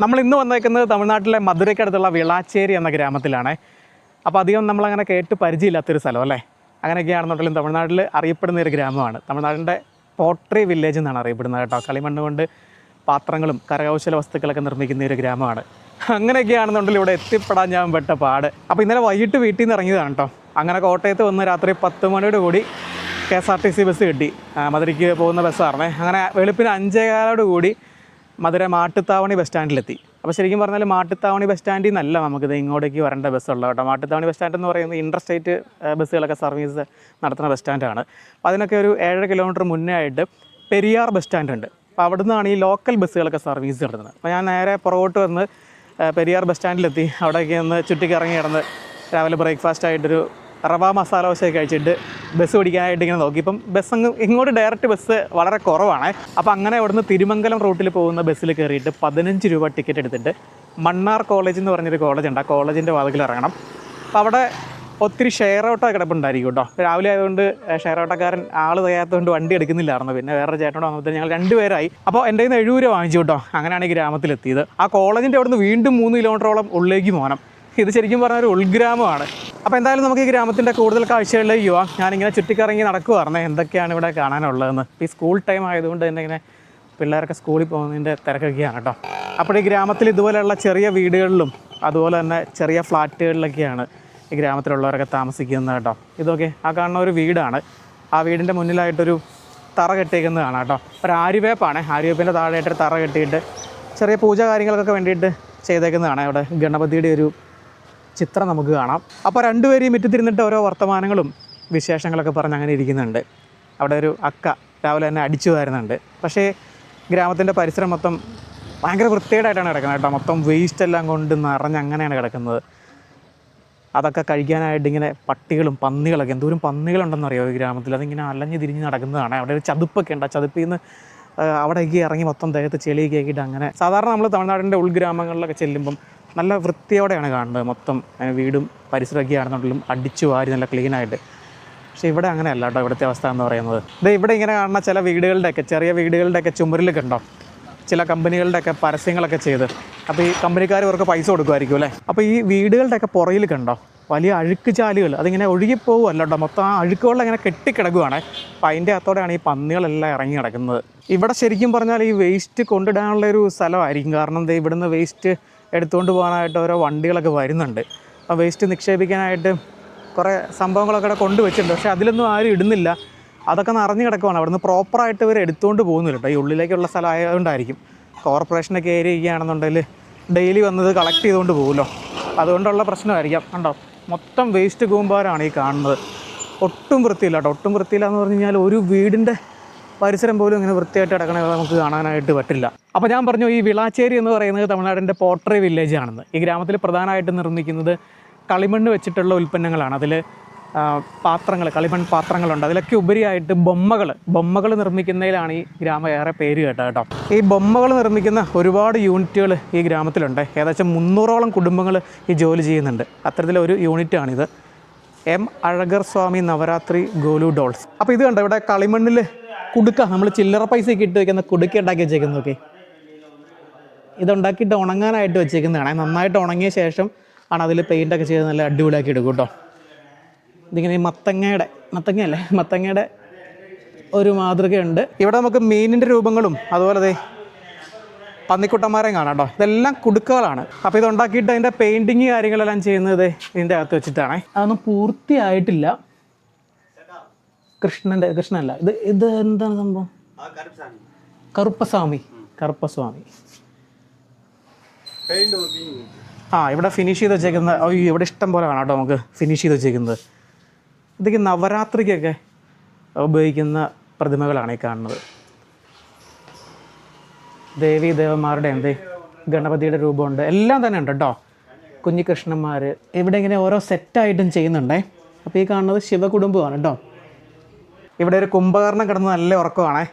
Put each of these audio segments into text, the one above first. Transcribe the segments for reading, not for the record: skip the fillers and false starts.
നമ്മൾ ഇന്ന് വന്നേക്കുന്നത് തമിഴ്നാട്ടിലെ മധുരയ്ക്കടുത്തുള്ള വിളാച്ചേരി എന്ന ഗ്രാമത്തിലാണ്. അപ്പോൾ അധികം നമ്മളങ്ങനെ കേട്ട് പരിചയമില്ലാത്തൊരു സ്ഥലം അല്ലേ. അങ്ങനെയൊക്കെയാണെന്നുണ്ടെങ്കിലും തമിഴ്നാട്ടിൽ അറിയപ്പെടുന്ന ഒരു ഗ്രാമമാണ്. തമിഴ്നാടിൻ്റെ പോട്രി വില്ലേജ് എന്നാണ് അറിയപ്പെടുന്നത് കേട്ടോ. കളിമണ്ണ് കൊണ്ട് പാത്രങ്ങളും കരകൗശല വസ്തുക്കളൊക്കെ നിർമ്മിക്കുന്ന ഒരു ഗ്രാമമാണ്. അങ്ങനെയൊക്കെയാണെന്നുണ്ടെങ്കിൽ ഇവിടെ എത്തിപ്പെടാൻ ഞാൻ പെട്ട പാട്. അപ്പോൾ ഇന്നലെ വൈകിട്ട് വീട്ടിൽ നിന്ന് ഇറങ്ങിയതാണ് കേട്ടോ. അങ്ങനെ കോട്ടയത്ത് വന്ന് രാത്രി 10 മണിയോട് കൂടി KSRTC ബസ് കിട്ടി. മധുരയ്ക്ക് പോകുന്ന ബസ്സായിരുന്നേ. അങ്ങനെ വെളുപ്പിന് 5:15 കൂടി മധുര മാട്ടുത്താവണി ബസ് സ്റ്റാൻഡിലെത്തി. അപ്പോൾ ശരിക്കും പറഞ്ഞാൽ മാട്ടുത്താവണി ബസ് സ്റ്റാൻഡിൽ നിന്നല്ല നമുക്കിത് ഇങ്ങോട്ടേക്ക് വരേണ്ട ബസ്സുള്ളത് കേട്ടോ. മാട്ടുത്താവണി ബസ് സ്റ്റാൻഡ് എന്ന് പറയുന്നത് ഇൻ്റർ സ്റ്റേറ്റ് ബസ്സുകളൊക്കെ സർവീസ് നടത്തുന്ന ബസ് സ്റ്റാൻഡാണ്. അപ്പോൾ അതിനൊക്കെ ഒരു 7 കിലോമീറ്റർ മുന്നേ ആയിട്ട് പെരിയാർ ബസ് സ്റ്റാൻഡ് ഉണ്ട്. അപ്പോൾ അവിടെ നിന്നാണ് ഈ ലോക്കൽ ബസ്സുകളൊക്കെ സർവീസ് നടത്തുന്നത്. അപ്പോൾ ഞാൻ നേരെ പുറകോട്ട് വന്ന് പെരിയാർ ബസ് സ്റ്റാൻഡിലെത്തി. അവിടേക്ക് ഒന്ന് ചുറ്റിക്കിറങ്ങി കിടന്ന് രാവിലെ ബ്രേക്ക്ഫാസ്റ്റായിട്ടൊരു റവ മസാല ദോശയൊക്കെ കഴിച്ചിട്ട് ബസ് പിടിക്കാനായിട്ട് ഇങ്ങനെ നോക്കി. ഇപ്പം ബസ് ഇങ്ങോട്ട് ഡയറക്റ്റ് ബസ് വളരെ കുറവാണ്. അപ്പോൾ അങ്ങനെ ഇവിടുന്ന് തിരുമംഗലം റൂട്ടിൽ പോകുന്ന ബസ്സിൽ കയറിയിട്ട് 15 രൂപ ടിക്കറ്റ് എടുത്തിട്ട് മണ്ണാർ കോളേജ് എന്ന് പറഞ്ഞൊരു കോളേജുണ്ട്. ആ കോളേജിൻ്റെ വാതിൽ ഇറങ്ങണം. അപ്പോൾ അവിടെ ഒത്തിരി ഷെയർ ഓട്ടോ കിടപ്പുണ്ടായിരിക്കും കേട്ടോ. രാവിലെ ആയതുകൊണ്ട് ഷെയർ ഓട്ടോക്കാരൻ ആൾ തികയാത്തതുകൊണ്ട് വണ്ടി എടുക്കുന്നില്ലായിരുന്നു. പിന്നെ വേറെ ചേട്ടനോട് വന്നപ്പോൾ ഞങ്ങൾ 2 പേരായി. അപ്പോൾ എൻ്റെ കയ്യിൽ നിന്ന് 70 രൂപ വാങ്ങിച്ചു കേട്ടോ. അങ്ങനെയാണ് ഈ ഗ്രാമത്തിലെത്തിയത്. ആ കോളേജിൻ്റെ അവിടുന്ന് വീണ്ടും 3 കിലോമീറ്ററോളം ഉള്ളിലേക്ക് പോകണം. ഇത് ശരിക്കും പറഞ്ഞാൽ ഒരു ഉൾഗ്രാമമാണ്. അപ്പോൾ എന്തായാലും നമുക്ക് ഈ ഗ്രാമത്തിൻ്റെ കൂടുതൽ കാഴ്ചകളിലേക്ക് പോവാം. ഞാനിങ്ങനെ ചുറ്റിക്കറങ്ങി നടക്കുവായിരുന്നേ എന്തൊക്കെയാണ് ഇവിടെ കാണാനുള്ളതെന്ന്. ഈ സ്കൂൾ ടൈം ആയതുകൊണ്ട് തന്നെ ഇങ്ങനെ പിള്ളേരൊക്കെ സ്കൂളിൽ പോകുന്നതിൻ്റെ തിരക്കൊക്കെയാണ് കേട്ടോ. അപ്പോൾ ഈ ഗ്രാമത്തിൽ ഇതുപോലെയുള്ള ചെറിയ വീടുകളിലും അതുപോലെ തന്നെ ചെറിയ ഫ്ലാറ്റുകളിലൊക്കെയാണ് ഈ ഗ്രാമത്തിലുള്ളവരൊക്കെ താമസിക്കുന്നത് കേട്ടോ. ഇതൊക്കെ ആ കാണുന്ന ഒരു വീടാണ്. ആ വീടിൻ്റെ മുന്നിലായിട്ടൊരു തറ കെട്ടിയിരിക്കുന്നത് കാണാം കേട്ടോ. ഒരു ആര്യവേപ്പാണ്. ആര്യവേപ്പിൻ്റെ താഴെയായിട്ടൊരു തറ കെട്ടിയിട്ട് ചെറിയ പൂജ കാര്യങ്ങൾക്കൊക്കെ വേണ്ടിയിട്ട് ചെയ്തേക്കുന്നതാണ്. അവിടെ ഗണപതിയുടെ ഒരു ചിത്രം നമുക്ക് കാണാം. അപ്പോൾ 2 പേരെയും മുറ്റത്തിരുന്നിട്ട് ഓരോ വർത്തമാനങ്ങളും വിശേഷങ്ങളൊക്കെ പറഞ്ഞ് അങ്ങനെ ഇരിക്കുന്നുണ്ട്. അവിടെ ഒരു അക്ക രാവിലെ തന്നെ അടിച്ചു വരുന്നുണ്ട്. പക്ഷേ ഗ്രാമത്തിൻ്റെ പരിസരം മൊത്തം ഭയങ്കര വൃത്തികേടായിട്ടാണ് കിടക്കുന്നത് കേട്ടോ. മൊത്തം വേസ്റ്റ് എല്ലാം കൊണ്ട് നിറഞ്ഞ് അങ്ങനെയാണ് കിടക്കുന്നത്. അതൊക്കെ കഴിക്കാനായിട്ട് ഇങ്ങനെ പട്ടികളും പന്നികളൊക്കെ, എന്തോരം പന്നികളുണ്ടെന്നറിയോ ഈ ഗ്രാമത്തിൽ. അതിങ്ങനെ അലഞ്ഞ് തിരിഞ്ഞ് നടക്കുന്നതാണ്. അവിടെ ഒരു ചതുപ്പൊക്കെ ഉണ്ട്. ആ ചതുപ്പിൽ നിന്ന് അവിടേക്ക് ഇറങ്ങി മൊത്തം ദേഹത്ത് ചെളിയൊക്കെ ആക്കിയിട്ട് അങ്ങനെ. സാധാരണ നമ്മൾ തമിഴ്നാടിൻ്റെ ഉൾഗ്രാമങ്ങളിലൊക്കെ ചെല്ലുമ്പം നല്ല വൃത്തിയോടെയാണ് കാണുന്നത്. മൊത്തം വീടും പരിസരമൊക്കെ ആണെന്നുണ്ടെങ്കിലും അടിച്ചു വാരി നല്ല ക്ലീനായിട്ട്. പക്ഷേ ഇവിടെ അങ്ങനെയല്ല കേട്ടോ ഇവിടുത്തെ അവസ്ഥ എന്ന് പറയുന്നത്. ഇത് ഇവിടെ ഇങ്ങനെ കാണുന്ന ചില വീടുകളുടെയൊക്കെ ചെറിയ വീടുകളുടെയൊക്കെ ചുമരിലൊക്കെ ഉണ്ടോ ചില കമ്പനികളുടെയൊക്കെ പരസ്യങ്ങളൊക്കെ ചെയ്ത്. അപ്പോൾ ഈ കമ്പനിക്കാർ ഇവർക്ക് പൈസ കൊടുക്കുമായിരിക്കും അല്ലേ. അപ്പോൾ ഈ വീടുകളുടെയൊക്കെ പുറയിൽ കണ്ടോ വലിയ അഴുക്ക് ചാലുകൾ, അതിങ്ങനെ ഒഴുകിപ്പോകുമല്ലോ കേട്ടോ. മൊത്തം ആ അഴുക്കുകളിൽ അങ്ങനെ കെട്ടിക്കിടക്കുകയാണ്. അപ്പോൾ അതിൻ്റെ അകത്തോടെയാണ് ഈ പന്നികളെല്ലാം ഇറങ്ങി കിടക്കുന്നത്. ഇവിടെ ശരിക്കും പറഞ്ഞാൽ ഈ വേസ്റ്റ് കൊണ്ടിടാനുള്ളൊരു സ്ഥലമായിരിക്കും. കാരണം എന്താ, ഇവിടുന്ന് വേസ്റ്റ് എടുത്തുകൊണ്ട് പോകാനായിട്ട് ഓരോ വണ്ടികളൊക്കെ വരുന്നുണ്ട്. അപ്പോൾ വേസ്റ്റ് നിക്ഷേപിക്കാനായിട്ട് കുറേ സംഭവങ്ങളൊക്കെ കൊണ്ടുവച്ചിട്ടുണ്ട്. പക്ഷേ അതിലൊന്നും ആരും ഇടുന്നില്ല. അതൊക്കെ നിറഞ്ഞു കിടക്കുവാണ്. അവിടുന്ന് പ്രോപ്പറായിട്ട് ഇവർ എടുത്തുകൊണ്ട് പോകുന്നില്ല കേട്ടോ. ഈ ഉള്ളിലേക്കുള്ള സ്ഥലം ആയതുകൊണ്ടായിരിക്കും. കോർപ്പറേഷനൊക്കെ ഏരിയ ചെയ്യുകയാണെന്നുണ്ടെങ്കിൽ ഡെയിലി വന്നത് കളക്ട് ചെയ്തുകൊണ്ട് പോകുമല്ലോ, അതുകൊണ്ടുള്ള പ്രശ്നമായിരിക്കാം. കണ്ടോ മൊത്തം വേസ്റ്റ് കൂമ്പാരമാണ് ഈ കാണുന്നത്. ഒട്ടും വൃത്തിയില്ല കേട്ടോ. ഒട്ടും വൃത്തിയില്ല എന്ന് പറഞ്ഞു കഴിഞ്ഞാൽ ഒരു വീടിൻ്റെ പരിസരം പോലും ഇങ്ങനെ വൃത്തിയായിട്ട് കിടക്കണത് നമുക്ക് കാണാനായിട്ട് പറ്റില്ല. അപ്പോൾ ഞാൻ പറഞ്ഞു ഈ വിളാച്ചേരി എന്ന് പറയുന്നത് തമിഴ്നാടിൻ്റെ പോട്രി വില്ലേജ് ആണെന്ന്. ഈ ഗ്രാമത്തിൽ പ്രധാനമായിട്ട് നിർമ്മിക്കുന്നത് കളിമണ്ണ് വെച്ചിട്ടുള്ള ഉൽപ്പന്നങ്ങളാണ്. അതിൽ പാത്രങ്ങൾ, കളിമൺ പാത്രങ്ങളുണ്ട്. അതിലൊക്കെ ഉപരിയായിട്ട് ബൊമ്മകൾ നിർമ്മിക്കുന്നതിലാണ് ഈ ഗ്രാമം ഏറെ പേര് കേട്ടോ. ഈ ബൊമ്മകൾ നിർമ്മിക്കുന്ന ഒരുപാട് യൂണിറ്റുകൾ ഈ ഗ്രാമത്തിലുണ്ട്. ഏകദേശം 300ഓളം കുടുംബങ്ങൾ ഈ ജോലി ചെയ്യുന്നുണ്ട്. അത്തരത്തിലൊരു യൂണിറ്റാണിത്. M. അഴകർ സ്വാമി നവരാത്രി ഗോലു ഡോൾസ്. അപ്പോൾ ഇത് കണ്ടോ ഇവിടെ കളിമണ്ണിൽ കുടുക്ക, നമ്മൾ ചില്ലറ പൈസയൊക്കെ ഇട്ട് വയ്ക്കുന്ന കുടുക്ക ഉണ്ടാക്കി വെച്ചേക്കുന്നതൊക്കെ ഇതുണ്ടാക്കിയിട്ട് ഉണങ്ങാനായിട്ട് വെച്ചേക്കുന്നതാണ്. നന്നായിട്ട് ഉണങ്ങിയ ശേഷം ആണ് അതിൽ പെയിൻ്റൊക്കെ ചെയ്ത് നല്ല അടിപൊളിയാക്കി എടുക്കും കേട്ടോ. ഇതിങ്ങനെ മത്തങ്ങയുടെ ഒരു മാതൃകയുണ്ട്. ഇവിടെ നമുക്ക് മീനിൻ്റെ രൂപങ്ങളും അതുപോലെ പന്നിക്കുട്ടന്മാരെയും കാണാം കേട്ടോ. ഇതെല്ലാം കുടുക്കകളാണ്. അപ്പോൾ ഇതുണ്ടാക്കിയിട്ട് അതിൻ്റെ പെയിൻറ്റിങ് കാര്യങ്ങളെല്ലാം ചെയ്യുന്നത് ഇതിൻ്റെ അകത്ത് വെച്ചിട്ടാണ്. അതൊന്നും പൂർത്തിയായിട്ടില്ല. കൃഷ്ണനല്ല ഇത് എന്താണ് സംഭവം? കറുപ്പസ്വാമി. ഇവിടെ ഫിനിഷ് ചെയ്ത് വെച്ചേക്കുന്ന ഇവിടെ ഇഷ്ടം പോലെ കാണാം കേട്ടോ. നമുക്ക് ഫിനിഷ് ചെയ്ത് വെച്ചേക്കുന്നത് ഇതൊക്കെ നവരാത്രിക്കൊക്കെ ഉപയോഗിക്കുന്ന പ്രതിമകളാണ് ഈ കാണുന്നത്. ദേവീ ദേവന്മാരുടെ ഗണപതിയുടെ രൂപമുണ്ട്, എല്ലാം തന്നെ ഉണ്ട് കേട്ടോ. കുഞ്ഞികൃഷ്ണന്മാർ ഇവിടെ ഇങ്ങനെ ഓരോ സെറ്റായിട്ടും ചെയ്യുന്നുണ്ടേ. അപ്പോൾ ഈ കാണുന്നത് ശിവകുടുംബമാണ് കേട്ടോ. ഇവിടെ ഒരു കുംഭകർണം കിടന്ന് നല്ല ഉറക്കമാണേ.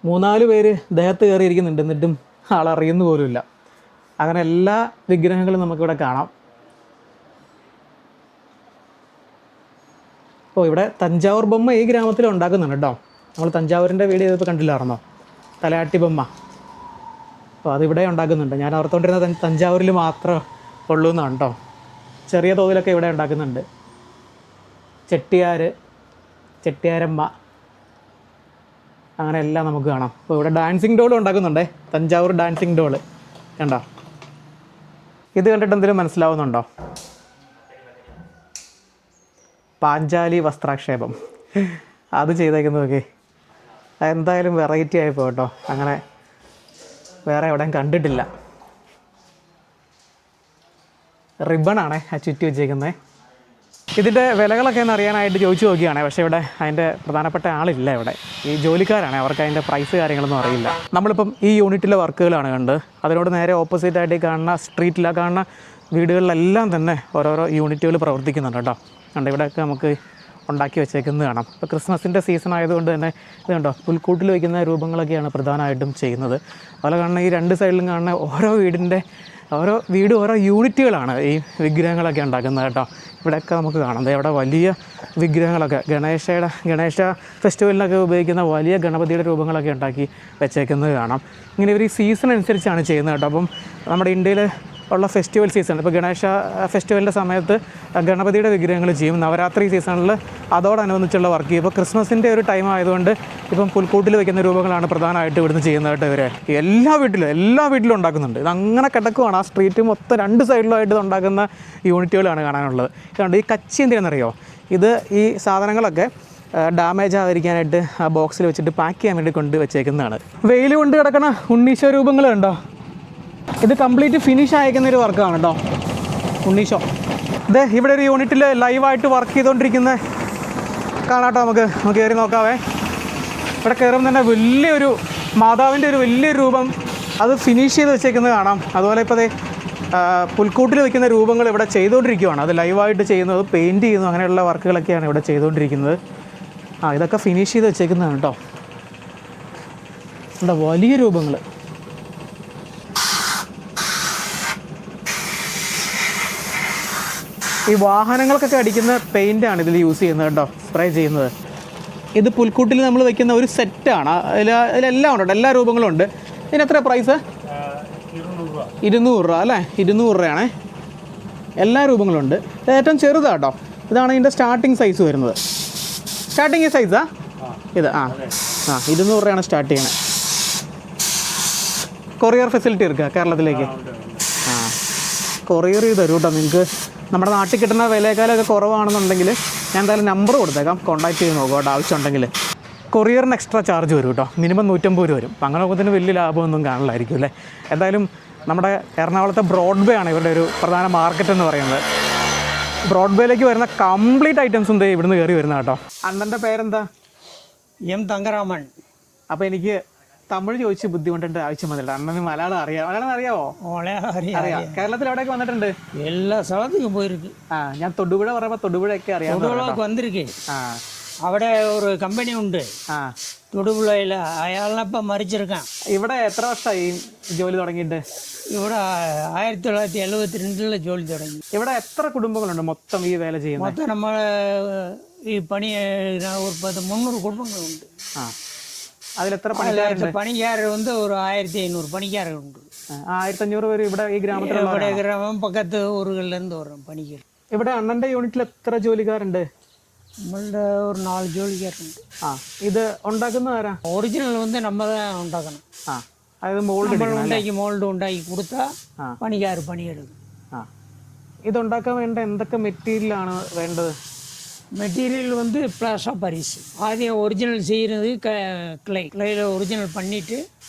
3-4 പേര് ദേഹത്ത് കയറിയിരിക്കുന്നുണ്ട്, എന്നിട്ടും ആളറിയുന്നു പോലുമില്ല. അങ്ങനെ എല്ലാ വിഗ്രഹങ്ങളും നമുക്കിവിടെ കാണാം. അപ്പോൾ ഇവിടെ തഞ്ചാവൂർ ബൊമ്മ ഈ ഗ്രാമത്തിൽ ഉണ്ടാക്കുന്നുണ്ട് കേട്ടോ. നമ്മൾ തഞ്ചാവൂരിൻ്റെ വീഡിയോ ചെയ്തപ്പോൾ കണ്ടില്ലായിരുന്നോ? തലയാട്ടി ബൊമ്മ അപ്പോൾ അതിവിടെ ഉണ്ടാക്കുന്നുണ്ട്. ഞാൻ ഓർത്തുകൊണ്ടിരുന്നത് തഞ്ചാവൂരിൽ മാത്രമേ ഉള്ളൂ എന്നാണ് കേട്ടോ. ചെറിയ തോതിലൊക്കെ ഇവിടെ ഉണ്ടാക്കുന്നുണ്ട്. ചെട്ടിയാരമ്മ അങ്ങനെ എല്ലാം നമുക്ക് കാണാം. അപ്പോൾ ഇവിടെ ഡാൻസിങ് ഡോൾ ഉണ്ടാക്കുന്നുണ്ടേ, തഞ്ചാവൂർ ഡാൻസിങ് ഡോൾ കണ്ടോ. ഇത് കണ്ടിട്ട് എന്തെങ്കിലും മനസ്സിലാവുന്നുണ്ടോ? പാഞ്ചാലി വസ്ത്രാക്ഷേപം അത് ചെയ്തേക്കുന്നതൊക്കെ എന്തായാലും വെറൈറ്റി ആയിപ്പോ കേട്ടോ. അങ്ങനെ വേറെ എവിടെയും കണ്ടിട്ടില്ല. റിബണാണേ ആ ചുറ്റി വെച്ചേക്കുന്നത്. ഇതിൻ്റെ വിലകളൊക്കെ ഒന്ന് അറിയാനായിട്ട് ചോദിച്ചു നോക്കിയാണ്. പക്ഷേ ഇവിടെ അതിൻ്റെ പ്രധാനപ്പെട്ട ആളില്ല ഇവിടെ. ഈ ജോലിക്കാരാണ്, അവർക്ക് അതിൻ്റെ പ്രൈസ് കാര്യങ്ങളൊന്നും അറിയില്ല. നമ്മളിപ്പം ഈ യൂണിറ്റിലെ വർക്കുകളാണ് കണ്ട്. അതിനോട് നേരെ ഓപ്പോസിറ്റായിട്ട് ഈ കാണുന്ന സ്ട്രീറ്റിലാണ് കാണുന്ന വീടുകളിലെല്ലാം തന്നെ ഓരോരോ യൂണിറ്റുകൾ പ്രവർത്തിക്കുന്നുണ്ട് കേട്ടോ. കണ്ട് ഇവിടെയൊക്കെ നമുക്ക് ഉണ്ടാക്കി വെച്ചേക്കുന്നത് കാണാം. ഇപ്പോൾ ക്രിസ്മസിൻ്റെ സീസൺ ആയതുകൊണ്ട് തന്നെ ഇത് കണ്ടോ, പുൽക്കൂട്ടിൽ വയ്ക്കുന്ന രൂപങ്ങളൊക്കെയാണ് പ്രധാനമായിട്ടും ചെയ്യുന്നത്. അതുപോലെ കാണുന്ന ഈ രണ്ട് സൈഡിലും കാണുന്ന ഓരോ വീടും ഓരോ യൂണിറ്റുകളാണ് ഈ വിഗ്രഹങ്ങളൊക്കെ ഉണ്ടാക്കുന്നത് കേട്ടോ. ഇവിടെയൊക്കെ നമുക്ക് കാണാം. ഇവിടെ വലിയ വിഗ്രഹങ്ങളൊക്കെ ഗണേശ ഫെസ്റ്റിവലിനൊക്കെ ഉപയോഗിക്കുന്ന വലിയ ഗണപതിയുടെ രൂപങ്ങളൊക്കെ ഉണ്ടാക്കി വെച്ചേക്കുന്നത് കാണാം. ഇങ്ങനെ ഇവർ ഈ സീസൺ അനുസരിച്ചാണ് ചെയ്യുന്നത് കേട്ടോ. അപ്പം നമ്മുടെ ഇന്ത്യയിൽ ഉള്ള ഫെസ്റ്റിവൽ സീസൺ, ഇപ്പോൾ ഗണേശ ഫെസ്റ്റിവലിൻ്റെ സമയത്ത് ഗണപതിയുടെ വിഗ്രഹങ്ങൾ ചെയ്യും. നവരാത്രി സീസണിൽ അതോടനുബന്ധിച്ചുള്ള വർക്ക് ചെയ്യും. ഇപ്പോൾ ക്രിസ്മസിൻ്റെ ഒരു ടൈം ആയതുകൊണ്ട് ഇപ്പം പുൽക്കൂട്ടിൽ വയ്ക്കുന്ന രൂപങ്ങളാണ് പ്രധാനമായിട്ട് ഇവിടുന്ന് ചെയ്യുന്നതായിട്ട് ഇവർ എല്ലാ വീട്ടിലും ഉണ്ടാക്കുന്നുണ്ട്. ഇതങ്ങനെ കിടക്കുവാണ്. ആ സ്ട്രീറ്റ് മൊത്തം രണ്ട് സൈഡിലായിട്ട് ഇത് ഉണ്ടാക്കുന്ന യൂണിറ്റുകളാണ് കാണാനുള്ളത്. കാരണം ഈ കച്ചി എന്തിനാണെന്നറിയോ, ഇത് ഈ സാധനങ്ങളൊക്കെ ഡാമേജ് ആകാതിരിക്കാനായിട്ട് ആ ബോക്സിൽ വെച്ചിട്ട് പാക്ക് ചെയ്യാൻ വേണ്ടി കൊണ്ട് വെച്ചേക്കുന്നതാണ്. വെയിൽ കൊണ്ട് കിടക്കുന്ന ഉണ്ണീശോ രൂപങ്ങൾ കണ്ടോ. ഇത് കംപ്ലീറ്റ് ഫിനിഷ് അയക്കുന്നൊരു വർക്കാണ് കേട്ടോ, ഉണ്ണീശോ. ഇത് ഇവിടെ ഒരു യൂണിറ്റിൽ ലൈവായിട്ട് വർക്ക് ചെയ്തുകൊണ്ടിരിക്കുന്ന കാണാട്ടോ. നമുക്ക് കയറി നോക്കാവേ. ഇവിടെ കയറുമ്പോൾ തന്നെ വലിയൊരു മാതാവിൻ്റെ ഒരു വലിയൊരു രൂപം അത് ഫിനിഷ് ചെയ്ത് വെച്ചേക്കുന്നത് കാണാം. അതുപോലെ ഇപ്പോൾ പുൽക്കൂട്ടിൽ വയ്ക്കുന്ന രൂപങ്ങൾ ഇവിടെ ചെയ്തുകൊണ്ടിരിക്കുകയാണ്. അത് ലൈവായിട്ട് ചെയ്യുന്നത്, പെയിൻറ്റ് ചെയ്യുന്നു, അങ്ങനെയുള്ള വർക്കുകളൊക്കെയാണ് ഇവിടെ ചെയ്തുകൊണ്ടിരിക്കുന്നത്. ഇതൊക്കെ ഫിനിഷ് ചെയ്ത് വെച്ചേക്കുന്നതാണ് കേട്ടോ. ഇവിടെ വലിയ രൂപങ്ങൾ. ഈ വാഹനങ്ങൾക്കൊക്കെ അടിക്കുന്ന പെയിൻ്റാണ് ഇതിൽ യൂസ് ചെയ്യുന്നത് കേട്ടോ, സ്പ്രേ ചെയ്യുന്നത്. ഇത് പുൽക്കൂട്ടിൽ നമ്മൾ വയ്ക്കുന്ന ഒരു സെറ്റാണ്. ഇതിലെല്ലാം ഉണ്ട്, എല്ലാ രൂപങ്ങളും ഉണ്ട്. ഇതിനെത്ര പ്രൈസ്? 200 രൂപ അല്ലേ? 200 രൂപയാണേ. എല്ലാ രൂപങ്ങളും ഉണ്ട്. ഇത് ഏറ്റവും ചെറുതാണ് കേട്ടോ. ഇതാണ് ഇതിൻ്റെ സ്റ്റാർട്ടിങ് സൈസ് വരുന്നത്. സ്റ്റാർട്ടിങ് സൈസാ ഇത്? 200 രൂപയാണ് സ്റ്റാർട്ട് ചെയ്യണത്. കൊറിയർ ഫെസിലിറ്റി എടുക്കുക കേരളത്തിലേക്ക്? കൊറിയർ ചെയ്ത് തരും കേട്ടോ. നിങ്ങൾക്ക് നമ്മുടെ നാട്ടിൽ കിട്ടുന്ന വിലയേക്കാളൊക്കെ കുറവാണെന്നുണ്ടെങ്കിൽ ഞാൻ എന്തായാലും നമ്പർ കൊടുത്തേക്കാം, കോൺടാക്ട് ചെയ്ത് നോക്കുക കേട്ടോ. ആവശ്യമുണ്ടെങ്കിൽ കൊറിയറിന് എക്സ്ട്രാ ചാർജ് വരും കേട്ടോ. മിനിമം 150 രൂപ വരും. അപ്പം അങ്ങനെ നോക്കുന്നതിന് വലിയ ലാഭമൊന്നും കാണില്ലായിരിക്കും അല്ലേ. എന്തായാലും നമ്മുടെ എറണാകുളത്തെ ബ്രോഡ്വേ ആണ് ഇവരുടെ ഒരു പ്രധാന മാർക്കറ്റ് എന്ന് പറയുന്നത്. ബ്രോഡ്വേയിലേക്ക് വരുന്ന കംപ്ലീറ്റ് ഐറ്റംസും ഇവിടുന്ന് കയറി വരുന്ന കേട്ടോ. അണ്ണൻ്റെ പേരെന്താ? എം തങ്കരാമൻ. അപ്പോൾ എനിക്ക് തമിഴ് ചോദിച്ച് ബുദ്ധിമുട്ടിൻ്റെ ആവശ്യം വന്നില്ല. അണ്ണന് മലയാളം അറിയാം. മലയാളം അറിയാമോ? അറിയാം. കേരളത്തിൽ എവിടെയൊക്കെ വന്നിട്ടുണ്ട്? എല്ലാ സ്ഥലത്തേക്കും പോയിருக்கு. ഞാൻ തൊടുപുഴ പറയുമ്പോൾ തൊടുപുഴയൊക്കെ അറിയാം. വന്നിരിക്കേ. അവിടെ ഒരു കമ്പനി ഉണ്ട് തൊടുപുഴയിൽ. അയാളിനപ്പം മരിച്ചിരിക്കാം. ഇവിടെ എത്ര വർഷമായി ജോലി തുടങ്ങിയിട്ട്? ഇവിടെ 1972 ജോലി തുടങ്ങി. ഇവിടെ എത്ര കുടുംബങ്ങളുണ്ട് മൊത്തം ഈ വേല ചെയ്യുന്നത്? മൊത്തം നമ്മളെ ഈ പണി ഒരു 300 കുടുംബങ്ങളുണ്ട്. അതിലെത്ര പണിക്കാരുണ്ട്? പണിക്കാർ ഒരു 1500 പണിക്കാരുണ്ട്. 1500 പേര് ഇവിടെ ഈ ഗ്രാമത്തിൽ? ഇവിടെ ഗ്രാമം പക്കത്ത് ഊറുകളിലിருந்து വരും പണിക്കാർ. ഇവിടെ അണ്ണന്റെ യൂണിറ്റിൽ എത്ര ജോലിക്കാരുണ്ട്? നമ്മളുടെ ഒരു 4 ജോലിക്കാരുണ്ട്. ഇത് ഉണ്ടാക്കുന്ന ആരാ? ഒറിജിനൽ നമ്മൾ ഉണ്ടാക്കണം. അതായത് മോൾഡ് ഉണ്ടാക്കി കൊടുത്താൽ പണിക്കാർ പണിയെടുക്കും. ഇതുണ്ടാക്കാൻ വേണ്ട എന്തൊക്കെ മെറ്റീരിയലാണ് വേണ്ടത്? Material plaster Paris. ஆദ്യം ஒரிஜினல் செய்கிறது கிளையில் ஒரிஜினல் பண்ணிவிட்டு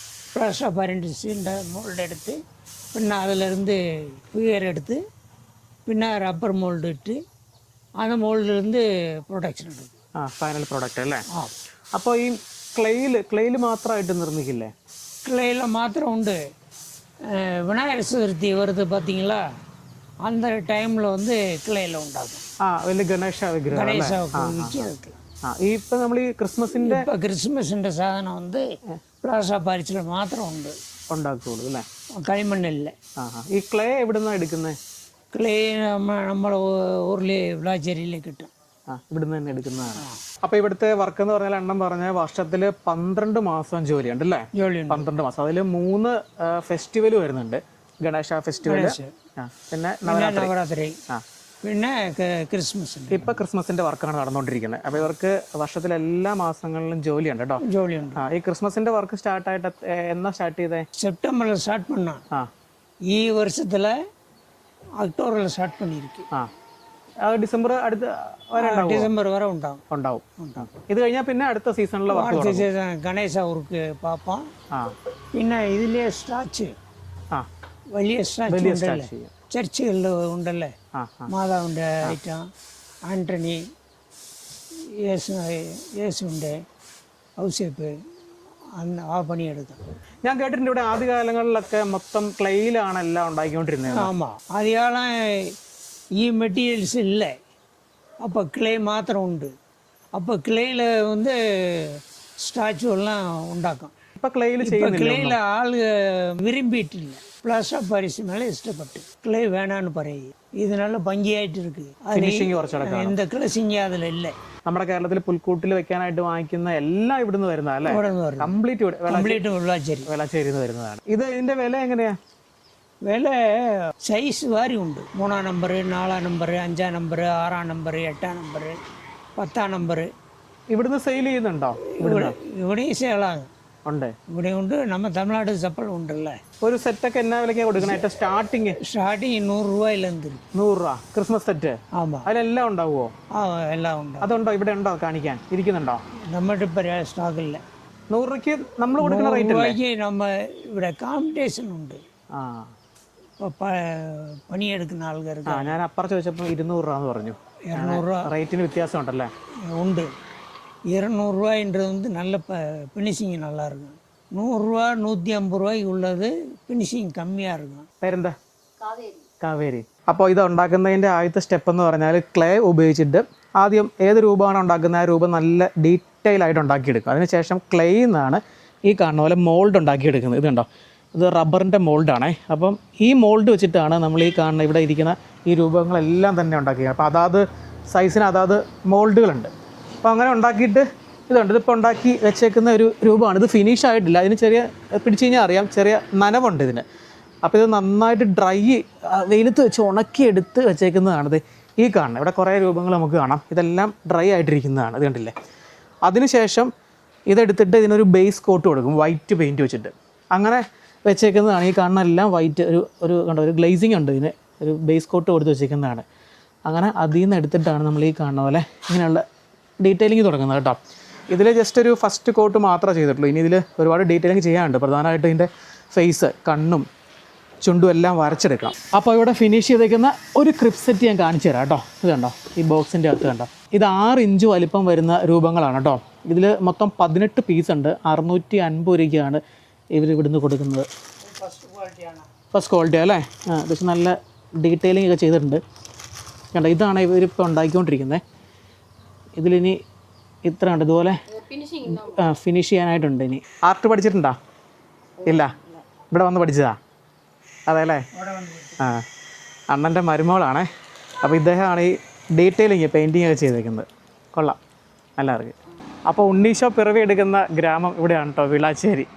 பிளாஸ்டர் பாரிஸ் மோல்டு எடுத்து பின்ன அதிலேருந்து பிகர் எடுத்து பின்ன ரப்பர் மோல்டு இட்டு அந்த மோல்ഡിலேருந்து പ്രൊഡക്ഷൻ എടുക്കും. ഫൈനൽ പ്രോഡക്റ്റ് അല്ലേ? അപ്പോൾ ഈ ക്ലെയിൽ മാത്രമായിട്ട് നിർമ്മിക്കില്ലേ? ക്ലെയിൽ മാത്രം ഉണ്ട്. விநாயகர் சதுர்த்தி வருது பார்த்தீங்களா, அந்த டைமில் கிளையில் ഉണ്ടാക്കും. വലിയ ഗണേശ വിഗ്രഹം. ഇപ്പം നമ്മൾ ഈ ക്രിസ്മസിൻ്റെ സാധനം പ്ലാസ്റ്റിക് പാരിസിൽ മാത്രം ഉണ്ടാക്കുള്ളൂ അല്ലേ? കളിമണ്ണില്ല. ഈ ക്ലേ എവിടെ നിന്നാണ് എടുക്കുന്നത്? ക്ലേ നമ്മളെ ഊരിൽ വിളാച്ചേരിയിൽ കിട്ടും. ഇവിടുന്ന് തന്നെ എടുക്കുന്നതാണ്. അപ്പോൾ ഇവിടുത്തെ വർക്ക് എന്ന് പറഞ്ഞാൽ എണ്ണം പറഞ്ഞ വർഷത്തിൽ 12 മാസം ജോലിയുണ്ട് അല്ലേ? 12 മാസം. അതിൽ 3 ഫെസ്റ്റിവൽ വരുന്നുണ്ട്. ഗണേശ ഫെസ്റ്റിവൽ, പിന്നെ നവരാത്രി, പിന്നെ ക്രിസ്മസ്. ഇപ്പൊ ക്രിസ്മസിന്റെ വർക്കാണ് നടന്നുകൊണ്ടിരിക്കുന്നത്. അപ്പോൾ ഇവർക്ക് വർഷത്തിലെ എല്ലാ മാസങ്ങളിലും ജോലിയുണ്ട് കേട്ടോ. ജോലിയുണ്ട്. ഈ ക്രിസ്മസിന്റെ വർക്ക് സ്റ്റാർട്ട് ആയിട്ട് എന്നാ സ്റ്റാർട്ട് ചെയ്തേ? സെപ്റ്റംബറിൽ സ്റ്റാർട്ട് பண்ணா. ഈ വർഷത്തിൽ ഒക്ടോബറിൽ സ്റ്റാർട്ട് பண்ணிருக்கு. ഡിസംബർ അടുത്ത് വരെ ഡിസംബർ വരെ ഉണ്ടാവും. ഇത് കഴിഞ്ഞാൽ പിന്നെ അടുത്ത സീസണിലെ ഗണേശ അവർക്ക് പാപ്പാം. പിന്നെ ഇതിലെ സ്റ്റാച്ച്, വലിയ സ്റ്റാച്ച് ചർച്ചുകളിൽ ഉണ്ടല്ലേ, മാതാവിൻ്റെ ഐറ്റം, ആന്റണി, യേശുവിൻ്റെ ഔസേപ്പ്, ആ പണിയെടുക്കാം. ഞാൻ കേട്ടിട്ടുണ്ട് ഇവിടെ ആദ്യകാലങ്ങളിലൊക്കെ മൊത്തം ക്ലേയിലാണ് എല്ലാം ഉണ്ടാക്കിക്കൊണ്ടിരുന്നത്. ആമാം, ആദ്യകാലം ഈ മെറ്റീരിയൽസ് இல்லை, அப்போ கிளே மாத்திரம் உண்டு. அப்போ கிளேயில் வந்து ஸ்டாச்சு எல்லாம் உண்டாக்கும். இப்போ கிளேயில் ஆள் விரும்பிட்டு പ്ലാസ്റ്റർ ഓഫ് പാരീസ് മേലെ ഇഷ്ടപ്പെട്ടു. ക്ലേ വേണമെന്ന് പറയും. ഇത് നല്ല ഭംഗിയായിട്ട് ഇருக்கு. എന്ത് ക്ലസിങ് അതിലില്ല. നമ്മുടെ കേരളത്തിൽ പുൽക്കൂട്ടിൽ വെക്കാനായിട്ട് വാങ്ങിക്കുന്ന എല്ലാം ഇവിടുന്ന് വരുന്നതല്ലേ? കംപ്ലീറ്റ് വെള്ളാച്ചേരി വരുന്നതാണ്. ഇതിന്റെ വില എങ്ങനെയാ? വില സൈസ് വാരി ഉണ്ട്. 3 number, 4 number, 5 number, 6 number, 8 number, 10 number. ഇവിടുന്ന് സെയിൽ ചെയ്യുന്നുണ്ടോ? ഇവിടെയും സെയിലാണ്. ഉണ്ട്, ഇവിടെ ഉണ്ട്. നമ്മ തമിഴ്നാട് സപ്പൽ ഉണ്ടല്ലേ. ഒരു സെറ്റൊക്കെ എന്നാ വിലക്കാണ് കൊടുക്കണേ? സ്റ്റാർട്ടിങ് 100 രൂപയിലെന്ത്? 100 രൂപ ക്രിസ്മസ് സെറ്റ്. അതിലെല്ലാം ഉണ്ടാവുമോ? എല്ലാം ഉണ്ട്. അതുണ്ടോ? ഇവിടെ ഉണ്ടോ കാണിക്കാൻ? ഇരിക്കുന്നുണ്ടോ? നമ്മുടെ ഇപ്പൊ സ്റ്റോക്കില്ല. 100 രൂപയ്ക്ക് നമ്മൾ കൊടുക്കുന്ന റേറ്റ് നമ്മ ഇവിടെ കോമ്പറ്റീഷൻ ഉണ്ട്. പണിയെടുക്കുന്ന ആൾക്കാർക്ക്. ഞാൻ അപ്പുറം ചോദിച്ചപ്പോൾ 200 രൂപ എന്ന് പറഞ്ഞു. 200 രൂപ റേറ്റിന് വ്യത്യാസം ഉണ്ടല്ലേ? ഉണ്ട്. 200 രൂപன்றது வந்து நல்ல ஃபினிஷிங் நல்லா இருக்கும். 100 ரூபா 150 ரூபாய்க்கு உள்ளது ഫിനിഷിങ് കമ്മിயாக இருக்கும். പേരെന്താ? കാവേരി. അപ്പോൾ ഇത് ഉണ്ടാക്കുന്നതിൻ്റെ ആദ്യത്തെ സ്റ്റെപ്പ് എന്ന് പറഞ്ഞാൽ ക്ലേ ഉപയോഗിച്ചിട്ട് ആദ്യം ഏത് രൂപമാണ് ഉണ്ടാക്കുന്നത് ആ രൂപം നല്ല ഡീറ്റെയിൽ ആയിട്ട് ഉണ്ടാക്കിയെടുക്കും. അതിനുശേഷം ക്ലേയിൽ നിന്നാണ് ഈ കാണുന്ന പോലെ മോൾഡ് ഉണ്ടാക്കിയെടുക്കുന്നത്. ഇത് കണ്ടോ, ഇത് റബ്ബറിൻ്റെ മോൾഡാണേ. അപ്പം ഈ മോൾഡ് വെച്ചിട്ടാണ് നമ്മൾ ഈ കാണുന്ന ഇവിടെ ഇരിക്കുന്ന ഈ രൂപങ്ങളെല്ലാം തന്നെ ഉണ്ടാക്കിയത്. അപ്പോൾ അതാത് സൈസിന് അതാത് മോൾഡുകളുണ്ട്. അപ്പോൾ അങ്ങനെ ഉണ്ടാക്കിയിട്ട് ഇതുണ്ട്. ഇതിപ്പോൾ ഉണ്ടാക്കി വെച്ചേക്കുന്ന ഒരു രൂപമാണ്. ഇത് ഫിനിഷ് ആയിട്ടില്ല. ഇതിന് ചെറിയ പിടിച്ച് കഴിഞ്ഞാൽ അറിയാം, ചെറിയ നനവുണ്ട് ഇതിന്. അപ്പോൾ ഇത് നന്നായിട്ട് ഡ്രൈ വെയിലത്ത് വെച്ച് ഉണക്കിയെടുത്ത് വെച്ചേക്കുന്നതാണിത് ഈ കാണുന്നത്. ഇവിടെ കുറേ രൂപങ്ങൾ നമുക്ക് കാണാം. ഇതെല്ലാം ഡ്രൈ ആയിട്ടിരിക്കുന്നതാണ്. ഇത് കണ്ടില്ലേ? അതിനുശേഷം ഇതെടുത്തിട്ട് ഇതിനൊരു ബേസ് കോട്ട് കൊടുക്കും, വൈറ്റ് പെയിൻറ്റ് വെച്ചിട്ട്. അങ്ങനെ വെച്ചേക്കുന്നതാണ് ഈ കാണുന്ന എല്ലാം വൈറ്റ്. ഒരു കണ്ടോ, ഒരു ഗ്ലേസിങ് ഉണ്ട് ഇതിന്. ഒരു ബേസ് കോട്ട് കൊടുത്ത് വെച്ചേക്കുന്നതാണ്. അങ്ങനെ അതിൽ നിന്ന് എടുത്തിട്ടാണ് നമ്മൾ ഈ കാണുന്ന പോലെ ഇങ്ങനെയുള്ള ഡീറ്റെയിലിങ് തുടങ്ങുന്നത് കേട്ടോ. ഇതിൽ ജസ്റ്റ് ഒരു ഫസ്റ്റ് കോട്ട് മാത്രമേ ചെയ്തിട്ടുള്ളൂ. ഇനി ഇതിൽ ഒരുപാട് ഡീറ്റെയിലിങ് ചെയ്യാനുണ്ട്. പ്രധാനമായിട്ട് ഇതിൻ്റെ ഫേസ്, കണ്ണും ചുണ്ടും എല്ലാം വരച്ചെടുക്കണം. അപ്പോൾ ഇവിടെ ഫിനിഷ് ചെയ്തേക്കുന്ന ഒരു ക്രിപ്പ് സെറ്റ് ഞാൻ കാണിച്ചു തരാം കേട്ടോ. ഇത് കണ്ടോ, ഈ ബോക്സിൻ്റെ അകത്ത് കണ്ടോ, ഇത് 6 ഇഞ്ച് വലിപ്പം വരുന്ന രൂപങ്ങളാണ് കേട്ടോ. ഇതിൽ മൊത്തം 18 പീസ് ഉണ്ട്. 650 രൂപയ്ക്കാണ് ഇവർ ഇവിടുന്ന് കൊടുക്കുന്നത്. ഫസ്റ്റ് ക്വാളിറ്റി അല്ലേ? പക്ഷെ നല്ല ഡീറ്റെയിലിംഗ് ഒക്കെ ചെയ്തിട്ടുണ്ട് കണ്ടോ. ഇതാണ് ഇവരിപ്പോൾ ഉണ്ടാക്കിക്കൊണ്ടിരിക്കുന്നത്. ഇതിലിനി ഇത്ര ഉണ്ട്. ഇതുപോലെ ഫിനിഷ് ചെയ്യാനായിട്ടുണ്ട്. ഇനി ആർട്ട് പഠിച്ചിട്ടുണ്ടോ? ഇല്ല, ഇവിടെ വന്ന് പഠിച്ചതാ? അതെ അല്ലേ? അണ്ണൻ്റെ മരുമോളാണേ. അപ്പോൾ ഇദ്ദേഹമാണ് ഈ ഡീറ്റെയിലിങ് പെയിൻറ്റിങ് ഒക്കെ ചെയ്തേക്കുന്നത്. കൊള്ളാം, എല്ലാവർക്കും. അപ്പോൾ ഉണ്ണീശോ പിറവി എടുക്കുന്ന ഗ്രാമം ഇവിടെയാണ് കേട്ടോ, വിളാച്ചേരി.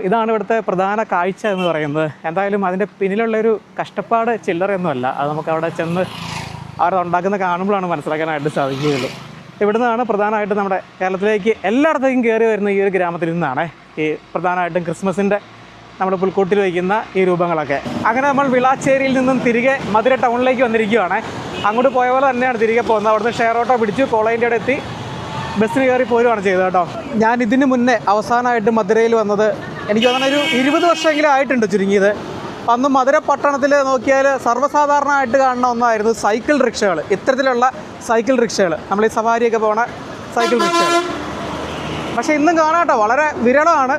ഇതാണ് ഇവിടുത്തെ പ്രധാന കാഴ്ച എന്ന് പറയുന്നത്. എന്തായാലും അതിൻ്റെ പിന്നിലുള്ളൊരു കഷ്ടപ്പാട് ചില്ലറയൊന്നുമല്ല. അത് നമുക്ക് അവിടെ ചെന്ന് അവരതുണ്ടാക്കുന്ന കാണുമ്പോഴാണ് മനസ്സിലാക്കാനായിട്ട് സാധിക്കുകയുള്ളൂ. ഇവിടെ നിന്നാണ് പ്രധാനമായിട്ടും നമ്മുടെ കേരളത്തിലേക്ക് എല്ലായിടത്തേക്കും കയറി വരുന്ന ഈ ഒരു ഗ്രാമത്തിൽ നിന്നാണ് ഈ പ്രധാനമായിട്ടും ക്രിസ്മസിൻ്റെ നമ്മുടെ പുൽക്കൂട്ടിൽ വയ്ക്കുന്ന ഈ രൂപങ്ങളൊക്കെ. അങ്ങനെ നമ്മൾ വിളാച്ചേരിയിൽ നിന്നും തിരികെ മധുര ടൗണിലേക്ക് വന്നിരിക്കുകയാണ്. അങ്ങോട്ട് പോയ പോലെ തന്നെയാണ് തിരികെ പോകുന്നത്. അവിടുന്ന് ഷെയർ ഓട്ടോ പിടിച്ചു കോളേജിൻ്റെ അവിടെ എത്തി ബസ്സിന് കയറി പോരുകയാണ് ചെയ്തത് കേട്ടോ. ഞാൻ ഇതിന് മുന്നേ അവസാനമായിട്ട് മധുരയിൽ വന്നത് എനിക്ക് തോന്നുന്ന ഒരു 20 വർഷമെങ്കിലും ആയിട്ടുണ്ട് ചുരുങ്ങിയത്. അന്ന് മധുര പട്ടണത്തിൽ നോക്കിയാൽ സർവ്വസാധാരണമായിട്ട് കാണുന്ന ഒന്നായിരുന്നു സൈക്കിൾ റിക്ഷകൾ. ഇത്തരത്തിലുള്ള സൈക്കിൾ റിക്ഷകൾ, നമ്മൾ ഈ സവാരിയൊക്കെ പോകുന്ന സൈക്കിൾ റിക്ഷകൾ. പക്ഷേ ഇന്നും കാണാട്ടോ വളരെ വിരളമാണ്.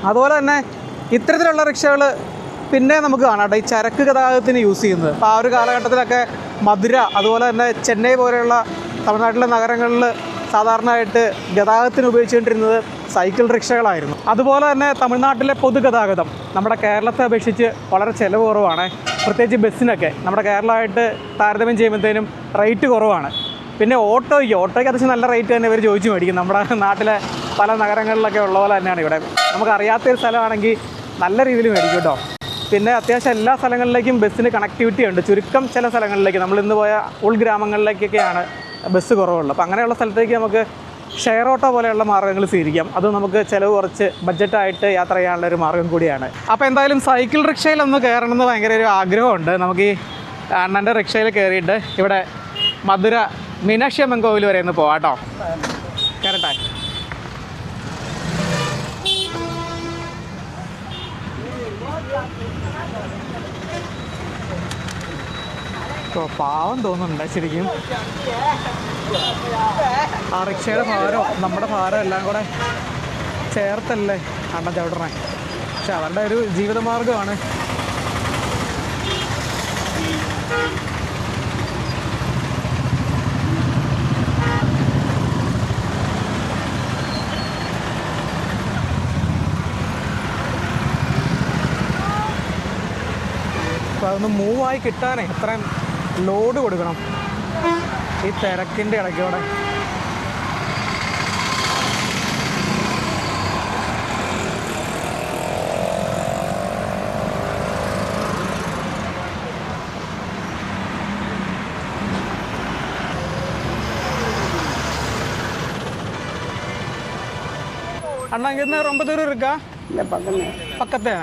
അതുപോലെ തന്നെ ഇത്തരത്തിലുള്ള റിക്ഷകൾ പിന്നെ നമുക്ക് കാണാട്ടോ ഈ ചരക്ക് ഗതാഗതത്തിന് യൂസ് ചെയ്യുന്നത്. അപ്പോൾ ആ ഒരു കാലഘട്ടത്തിലൊക്കെ മധുര, അതുപോലെ തന്നെ ചെന്നൈ പോലെയുള്ള തമിഴ്നാട്ടിലെ നഗരങ്ങളിൽ സാധാരണയായിട്ട് ഗതാഗതത്തിന് ഉപയോഗിച്ചുകൊണ്ടിരുന്നത് സൈക്കിൾ റിക്ഷകളായിരുന്നു. അതുപോലെ തന്നെ തമിഴ്നാട്ടിലെ പൊതുഗതാഗതം നമ്മുടെ കേരളത്തെ അപേക്ഷിച്ച് വളരെ ചിലവ് കുറവാണ്. പ്രത്യേകിച്ച് ബസ്സിനൊക്കെ നമ്മുടെ കേരളമായിട്ട് താരതമ്യം ചെയ്യുമ്പോഴത്തേനും റേറ്റ് കുറവാണ്. പിന്നെ ഓട്ടോയ്ക്ക് അത്യാവശ്യം നല്ല റേറ്റ് തന്നെ ഇവർ ചോദിച്ച് മേടിക്കും. നമ്മുടെ നാട്ടിലെ പല നഗരങ്ങളിലൊക്കെ ഉള്ള പോലെ തന്നെയാണ് ഇവിടെ. നമുക്കറിയാത്തൊരു സ്ഥലമാണെങ്കിൽ നല്ല രീതിയിൽ മേടിക്കും കേട്ടോ. പിന്നെ അത്യാവശ്യം എല്ലാ സ്ഥലങ്ങളിലേക്കും ബസ്സിന് കണക്ടിവിറ്റി ഉണ്ട്. ചുരുക്കം ചില സ്ഥലങ്ങളിലേക്ക്, നമ്മൾ ഇന്ന് പോയ ഉൾഗ്രാമങ്ങളിലേക്കൊക്കെയാണ് ബസ് കുറവുള്ളത്. അപ്പോൾ അങ്ങനെയുള്ള സ്ഥലത്തേക്ക് നമുക്ക് ഷെയർ ഓട്ടോ പോലെയുള്ള മാർഗ്ഗങ്ങൾ സ്വീകരിക്കാം. അത് നമുക്ക് ചിലവ് കുറച്ച് ബഡ്ജറ്റായിട്ട് യാത്ര ചെയ്യാനുള്ള ഒരു മാർഗ്ഗം കൂടിയാണ്. അപ്പോൾ എന്തായാലും സൈക്കിൾ റിക്ഷയിലൊന്ന് കയറണമെന്ന് ഭയങ്കര ഒരു ആഗ്രഹമുണ്ട്. നമുക്ക് ഈ അണ്ണൻ്റെ റിക്ഷയിൽ കയറിയിട്ട് ഇവിടെ മധുര മീനാക്ഷി അമ്മൻ കോവിൽ വരെ ഒന്ന് പോവാം കേട്ടോ. കയറട്ടെ. പാവം തോന്നുന്നുണ്ട് ശരിക്കും. ആ റിക്ഷയുടെ ഭാരം നമ്മുടെ ഭാരം എല്ലാം കൂടെ ചേർത്തല്ലേ അണ്ണൻ ചവിട്ടണേ. പക്ഷെ അവരുടെ ഒരു ജീവിതമാർഗ്ഗമാണ്. അപ്പോൾ അതൊന്ന് മൂവായി കിട്ടാനേ അത്രയും ലോഡ് കൊടുക്കണം ഈ തിരക്കിൻ്റെ ഇടയ്ക്കൂടെ. அண்ணா இங்கேருந்து ரொம்ப தூரம் இருக்கா? இல்லை பக்கத்தே.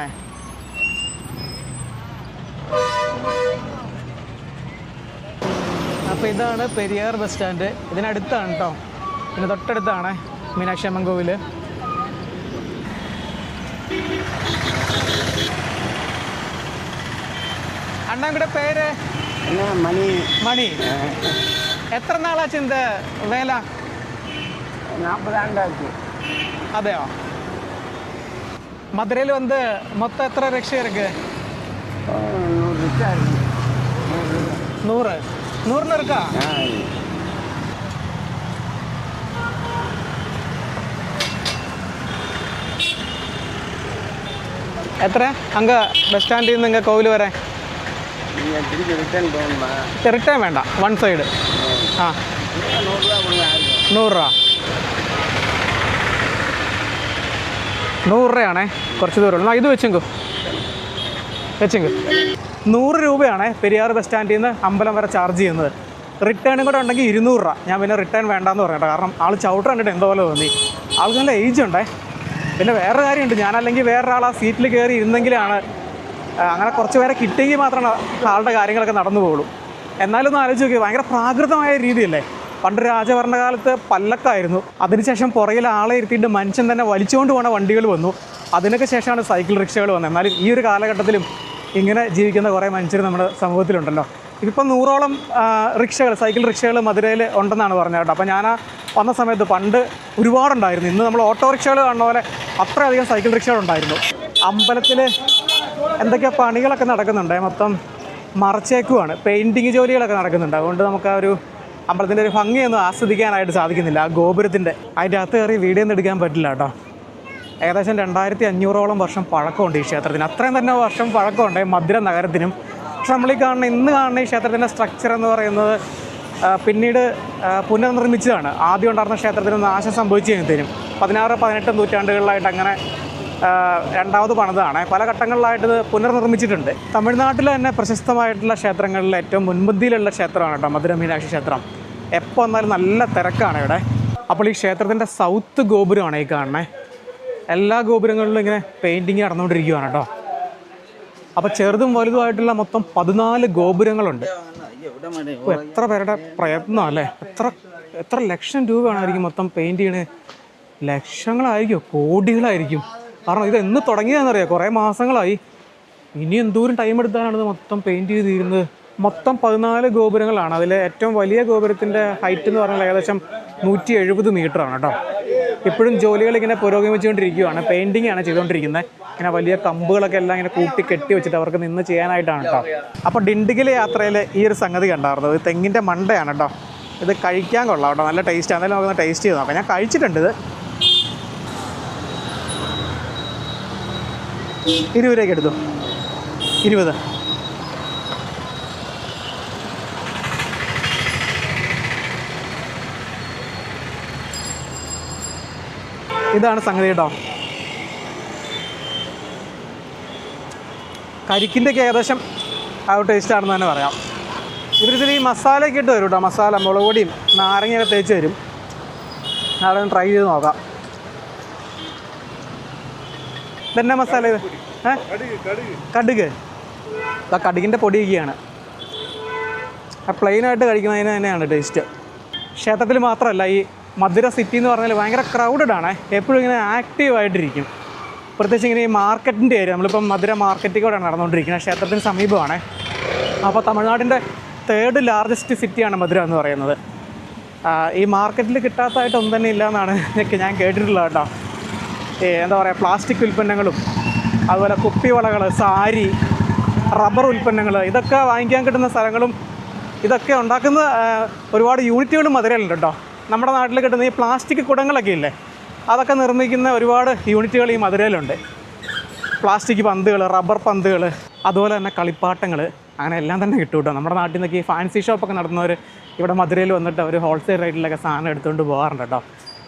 അപ്പോൾ ഇതാണ് പെരിയാർ ബസ് സ്റ്റാൻഡ്. ഇതിനടുത്താണ് കേട്ടോ. പിന്നെ തൊട്ടടുത്താണ് മീനാക്ഷി അമ്മൻ കോവിൽ. അണ്ണാങ്കുടെ പേര് മണി. എത്ര നാളാச்சு இந்த வேலை? 40 ஆண்டாச்சு. അതെയോ? മധുരയിൽ വന്ന് മൊത്തം എത്ര റിക്ഷ ഇருக்கு? 100 இருக்கா? എത്ര അങ്ങ് ബസ് സ്റ്റാൻഡിൽ നിന്ന് ഇങ്ങ് കോവിൽ വരെ? റിട്ടേൺ വേണ്ട, വൺ സൈഡ്. ആ 100 രൂപ. 100 രൂപയാണേ, കുറച്ച് ദൂരമുള്ളൂ. ഇത് വെച്ചെങ്കോ 100 രൂപയാണേ പെരിയാർ ബസ് സ്റ്റാൻഡിൽ നിന്ന് അമ്പലം വരെ ചാർജ് ചെയ്യുന്നത്. റിട്ടേണും കൂടെ ഉണ്ടെങ്കിൽ 200 രൂപ. ഞാൻ പിന്നെ റിട്ടേൺ വേണ്ടാന്ന് പറഞ്ഞിട്ട്, കാരണം ആൾ ചവിട്ട് കണ്ടിട്ട് എന്തോ പോലെ തോന്നി. ആൾക്ക് നല്ല ഏജ് ഉണ്ടേ. പിന്നെ വേറെ കാര്യമുണ്ട്, ഞാനല്ലെങ്കിൽ വേറൊരാൾ ആ സീറ്റിൽ കയറി ഇരുന്നെങ്കിലാണ് അങ്ങനെ കുറച്ച് പേരെ കിട്ടിയെങ്കിൽ മാത്രമാണ് ആളുടെ കാര്യങ്ങളൊക്കെ നടന്നു പോകുള്ളൂ. എന്നാലും ഒന്ന് ആലോചിച്ച് നോക്കി, ഭയങ്കര പ്രാകൃതമായ രീതിയല്ലേ. പണ്ട് രാജഭരണകാലത്ത് പല്ലക്കായിരുന്നു, അതിനുശേഷം പുറകിൽ ആളെ ഇരുത്തിയിട്ട് മനുഷ്യൻ തന്നെ വലിച്ചുകൊണ്ട് പോകുന്ന വണ്ടികൾ വന്നു. അതിനൊക്കെ ശേഷമാണ് സൈക്കിൾ റിക്ഷകൾ വന്നത്. എന്നാലും ഈ ഒരു കാലഘട്ടത്തിലും ഇങ്ങനെ ജീവിക്കുന്ന കുറേ മനുഷ്യർ നമ്മുടെ സമൂഹത്തിലുണ്ടല്ലോ. ഇതിപ്പം 100ഓളം റിക്ഷകൾ, സൈക്കിൾ റിക്ഷകൾ മധുരയിൽ ഉണ്ടെന്നാണ് പറഞ്ഞത് കേട്ടോ. അപ്പോൾ ഞാൻ വന്ന സമയത്ത് പണ്ട് ഒരുപാടുണ്ടായിരുന്നു. ഇന്ന് നമ്മൾ ഓട്ടോറിക്ഷകൾ കാണുന്ന പോലെ അത്രയധികം സൈക്കിൾ റിക്ഷകളുണ്ടായിരുന്നു. അമ്പലത്തിൽ എന്തൊക്കെയോ പണികളൊക്കെ നടക്കുന്നുണ്ട്, മൊത്തം മറച്ചേക്കുവാണ്, പെയിൻറ്റിങ് ജോലികളൊക്കെ നടക്കുന്നുണ്ട്. അതുകൊണ്ട് നമുക്ക് ആ ഒരു അമ്പലത്തിൻ്റെ ഒരു ഭംഗിയൊന്നും ആസ്വദിക്കാനായിട്ട് സാധിക്കുന്നില്ല. ആ ഗോപുരത്തിൻ്റെ അതിൻ്റെ അകത്ത് കയറി വീഡിയോ ഒന്നും എടുക്കാൻ പറ്റില്ല കേട്ടോ. ഏകദേശം 2500ഓളം വർഷം പഴക്കമുണ്ട് ഈ ക്ഷേത്രത്തിന്. അത്രയും തന്നെ വർഷം പഴക്കമുണ്ട് മധുര നഗരത്തിനും. പക്ഷെ നമ്മൾ ഇന്ന് കാണുന്ന ഈ ക്ഷേത്രത്തിൻ്റെ സ്ട്രക്ചർ എന്ന് പറയുന്നത് പിന്നീട് പുനർനിർമ്മിച്ചതാണ്. ആദ്യം ഉണ്ടായിരുന്ന ക്ഷേത്രത്തിന് നാശം സംഭവിച്ചു കഴിഞ്ഞതിനും 16, 18 നൂറ്റാണ്ടുകളിലായിട്ട് അങ്ങനെ രണ്ടാമത് പണിതാണ്. പല ഘട്ടങ്ങളിലായിട്ട് ഇത് പുനർനിർമ്മിച്ചിട്ടുണ്ട്. തമിഴ്നാട്ടിലെ തന്നെ പ്രശസ്തമായിട്ടുള്ള ക്ഷേത്രങ്ങളിൽ ഏറ്റവും മുൻപന്തിയിലുള്ള ക്ഷേത്രമാണ് കേട്ടോ മധുര മീനാക്ഷി ക്ഷേത്രം. എപ്പോൾ വന്നാലും നല്ല തിരക്കാണ് ഇവിടെ. അപ്പോൾ ഈ ക്ഷേത്രത്തിൻ്റെ സൗത്ത് ഗോപുരമാണ് ഈ കാണുന്നത്. എല്ലാ ഗോപുരങ്ങളിലും ഇങ്ങനെ പെയിൻറ്റിങ് നടന്നുകൊണ്ടിരിക്കുകയാണ് കേട്ടോ. അപ്പോൾ ചെറുതും വലുതുമായിട്ടുള്ള മൊത്തം 14 ഗോപുരങ്ങളുണ്ട്. അപ്പോൾ എത്ര പേരുടെ പ്രയത്നം അല്ലേ. എത്ര ലക്ഷം രൂപയാണായിരിക്കും മൊത്തം പെയിൻറ്റ് ചെയ്യണേ. ലക്ഷങ്ങളായിരിക്കും, കോടികളായിരിക്കും. കാരണം ഇത് എന്ന് തുടങ്ങിയതെന്നറിയാം, കുറേ മാസങ്ങളായി. ഇനി എന്തോരം ടൈം എടുത്താലാണ് ഇത് മൊത്തം പെയിൻറ്റ് ചെയ്ത് തീരുന്നത്. മൊത്തം 14 ഗോപുരങ്ങളാണ്. അതിൽ ഏറ്റവും വലിയ ഗോപുരത്തിൻ്റെ ഹൈറ്റ് എന്ന് പറഞ്ഞാൽ ഏകദേശം 170 മീറ്ററാണ് കേട്ടോ. ഇപ്പോഴും ജോലികൾ ഇങ്ങനെ പുരോഗമിച്ചുകൊണ്ടിരിക്കുകയാണ്. പെയിൻറ്റിംഗ് ആണ് ചെയ്തുകൊണ്ടിരിക്കുന്നത്. ഇങ്ങനെ വലിയ കമ്പുകളൊക്കെ എല്ലാം ഇങ്ങനെ കൂട്ടി കെട്ടി വെച്ചിട്ട് അവർക്ക് നിന്ന് ചെയ്യാനായിട്ടാണ് കേട്ടോ. അപ്പോൾ ഡിണ്ടിഗൽ യാത്രയിൽ ഈ ഒരു സംഗതി കണ്ടായിരുന്നു. ഇത് തെങ്ങിൻ്റെ മണ്ടയാണ് കേട്ടോ. ഇത് കഴിക്കാൻ കൊള്ളാം കേട്ടോ, നല്ല ടേസ്റ്റാണ്. എന്തായാലും നമുക്കൊന്ന് ടേസ്റ്റ് ചെയ്ത് നോക്കാം. ഞാൻ കഴിച്ചിട്ടുണ്ട്. ഇത് 20 രൂപയ്ക്ക് എടുത്തു. 20. ഇതാണ് സംഗതി കേട്ടോ. കരിക്കിൻ്റെയൊക്കെ ഏകദേശം ആ ഒരു ടേസ്റ്റ് ആണെന്ന് തന്നെ പറയാം. ഇവരിതിൽ ഈ മസാലയൊക്കെ ഇട്ട് തരും കേട്ടോ. മസാല, മുളക് പൊടിയും നാരങ്ങയൊക്കെ തേച്ച് തരും. നാളെ ഒന്ന് ട്രൈ ചെയ്ത് നോക്കാം. ഇതെന്നാ മസാല ഇത്? കടുക്. ആ കടുകിൻ്റെ പൊടിയൊക്കെയാണ്. ആ പ്ലെയിനായിട്ട് കഴിക്കുന്നതിന് തന്നെയാണ് ടേസ്റ്റ്. ക്ഷേത്രത്തിൽ മാത്രമല്ല, ഈ മധുര സിറ്റി എന്ന് പറഞ്ഞാൽ ഭയങ്കര ക്രൗഡഡ് ആണ്. എപ്പോഴും ഇങ്ങനെ ആക്റ്റീവായിട്ടിരിക്കും. പ്രത്യേകിച്ച് ഇങ്ങനെ ഈ മാർക്കറ്റിൻ്റെ ഏരിയ, നമ്മളിപ്പം മധുര മാർക്കറ്റിൽ കൂടെയാണ് നടന്നുകൊണ്ടിരിക്കുന്നത്. ക്ഷേത്രത്തിന് സമീപമാണ്. അപ്പോൾ തമിഴ്നാടിൻ്റെ 3rd ലാർജസ്റ്റ് സിറ്റിയാണ് മധുര എന്ന് പറയുന്നത്. ഈ മാർക്കറ്റിൽ കിട്ടാത്തതായിട്ട് ഒന്നും തന്നെ ഇല്ല എന്നാണ് ഞാൻ കേട്ടിട്ടുള്ളത് കേട്ടോ. എന്താ പറയുക, പ്ലാസ്റ്റിക് ഉൽപ്പന്നങ്ങളും അതുപോലെ കുപ്പിവളകൾ, സാരി, റബ്ബർ ഉൽപ്പന്നങ്ങൾ, ഇതൊക്കെ വാങ്ങിക്കാൻ കിട്ടുന്ന സ്ഥലങ്ങളും ഇതൊക്കെ ഉണ്ടാക്കുന്ന ഒരുപാട് യൂണിറ്റുകളും മധുരയിലുണ്ട് കേട്ടോ. നമ്മുടെ നാട്ടിൽ കിട്ടുന്ന ഈ പ്ലാസ്റ്റിക് കുടങ്ങളൊക്കെ ഇല്ലേ, അതൊക്കെ നിർമ്മിക്കുന്ന ഒരുപാട് യൂണിറ്റുകൾ ഈ മധുരയിലുണ്ട്. പ്ലാസ്റ്റിക് പന്തുകൾ, റബ്ബർ പന്തുകൾ, അതുപോലെ തന്നെ കളിപ്പാട്ടങ്ങൾ, അങ്ങനെ എല്ലാം തന്നെ കിട്ടും കേട്ടോ. നമ്മുടെ നാട്ടിൽ നിന്നൊക്കെ ഈ ഫാൻസി ഷോപ്പൊക്കെ നടത്തുന്നവർ ഇവിടെ മധുരയിൽ വന്നിട്ട് അവർ ഹോൾസെയിൽ റേറ്റിലൊക്കെ സാധനം എടുത്തുകൊണ്ട് പോകാറുണ്ട് കേട്ടോ.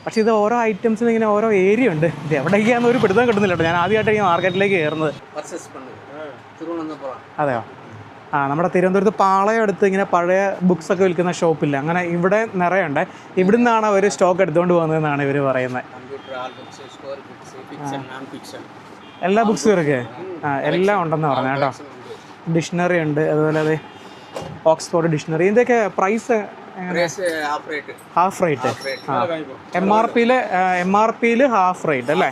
പക്ഷേ ഇത് ഓരോ ഐറ്റംസിനും ഇങ്ങനെ ഓരോ ഏരിയ ഉണ്ട്. ഇത് എവിടേക്കാണെന്ന് ഒരു പിടുത്തം കിട്ടുന്നില്ല കേട്ടോ. ഞാൻ ആദ്യമായിട്ടാണ് ഈ മാർക്കറ്റിലേക്ക് കയറുന്നത്. അതെയോ? നമ്മുടെ തിരുവനന്തപുരത്ത് പാളയം അടുത്ത് ഇങ്ങനെ പഴയ ബുക്സൊക്കെ വിൽക്കുന്ന ഷോപ്പില്ല, അങ്ങനെ ഇവിടെ നിറയുണ്ട്. ഇവിടെ നിന്നാണ് അവർ സ്റ്റോക്ക് എടുത്തുകൊണ്ട് പോകുന്നതെന്നാണ് ഇവർ പറയുന്നത്. എല്ലാ ബുക്സും ഇറക്കേ എല്ലാം ഉണ്ടെന്ന് പറഞ്ഞു കേട്ടോ. ഡിക്ഷണറി ഉണ്ട്, അതുപോലെ അതെ ഓക്സ്ഫോർഡ് ഡിക്ഷണറി. ഇതിൻ്റെയൊക്കെ price half rate. M R പിയിൽ ഹാഫ് റേറ്റ് അല്ലേ?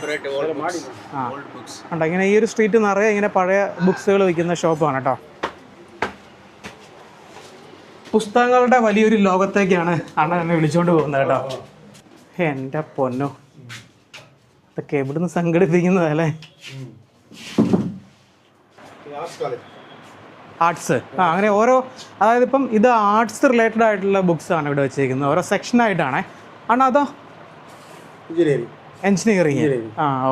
ഉണ്ടോ? ഇങ്ങനെ ഈ ഒരു സ്ട്രീറ്റ് നിറയെ ഇങ്ങനെ പഴയ ബുക്സുകൾ വിൽക്കുന്ന ഷോപ്പാണ് കേട്ടോ. പുസ്തകങ്ങളുടെ വലിയൊരു ലോകത്തേക്കാണ് അണ്ണൻ എന്നെ വിളിച്ചുകൊണ്ട് പോകുന്നത് കേട്ടോ. എൻ്റെ പൊന്നോ, ഇതൊക്കെ എവിടുന്ന് സംഘടിപ്പിക്കുന്നതല്ലേ? ആർട്സ്. അങ്ങനെ ഓരോ, അതായത് ഇപ്പം ഇത് ആർട്സ് റിലേറ്റഡ് ആയിട്ടുള്ള ബുക്സാണ് ഇവിടെ വെച്ചേക്കുന്നത്. ഓരോ സെക്ഷനായിട്ടാണ്. ആണോ? അതോ എൻജിനീയറിങ്?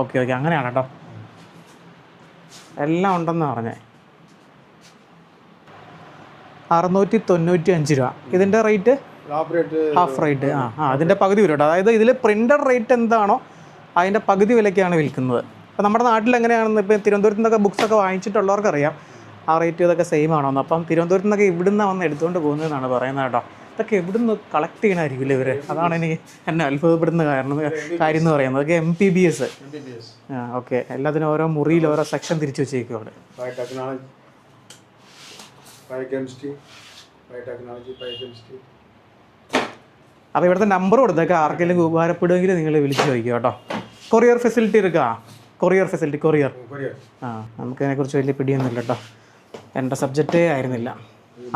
ഓക്കെ ഓക്കെ, അങ്ങനെയാണ് കേട്ടോ. എല്ലാം ഉണ്ടെന്ന് പറഞ്ഞേ. 695 രൂപ ഇതിൻ്റെ റേറ്റ്. Half rate. അതിൻ്റെ പകുതി വരും കേട്ടോ. അതായത് ഇതിൽ പ്രിൻ്റഡ് റേറ്റ് എന്താണോ അതിൻ്റെ പകുതി വിലയ്ക്കാണ് വിൽക്കുന്നത്. അപ്പോൾ നമ്മുടെ നാട്ടിൽ എങ്ങനെയാണെന്ന് ഇപ്പം തിരുവനന്തപുരത്ത് നിന്നൊക്കെ ബുക്സൊക്കെ വാങ്ങിച്ചിട്ടുള്ളവർക്കറിയാം ആ റേറ്റ് ഇതൊക്കെ സെയിം ആണോന്ന്. അപ്പം തിരുവനന്തപുരത്ത് നിന്നൊക്കെ ഇവിടുന്ന് വന്ന് എടുത്തുകൊണ്ട് പോകുന്നതെന്നാണ് പറയുന്നത് കേട്ടോ. ഇതൊക്കെ എവിടുന്ന് കളക്ട് ചെയ്യണമായിരിക്കില്ല ഇവർ? അതാണ് എനിക്ക് എന്നെ അത്ഭുതപ്പെടുന്ന കാര്യം എന്ന് പറയുന്നത്. അതൊക്കെ MPBS. ഓക്കെ, എല്ലാത്തിനും ഓരോ മുറിയിൽ ഓരോ സെക്ഷൻ തിരിച്ചു വെച്ചേക്കും അവിടെ. അപ്പോൾ ഇവിടുത്തെ നമ്പർ കൊടുത്തേക്ക് ആർക്കെങ്കിലും ഉപകാരപ്പെടുമെങ്കിൽ നിങ്ങൾ വിളിച്ച് ചോദിക്കുക കേട്ടോ. കൊറിയർ ഫെസിലിറ്റി എടുക്കുക. കൊറിയർ. നമുക്കതിനെക്കുറിച്ച് വലിയ പിടിയൊന്നുമില്ല കേട്ടോ. എൻ്റെ സബ്ജക്റ്റേ ആയിരുന്നില്ല,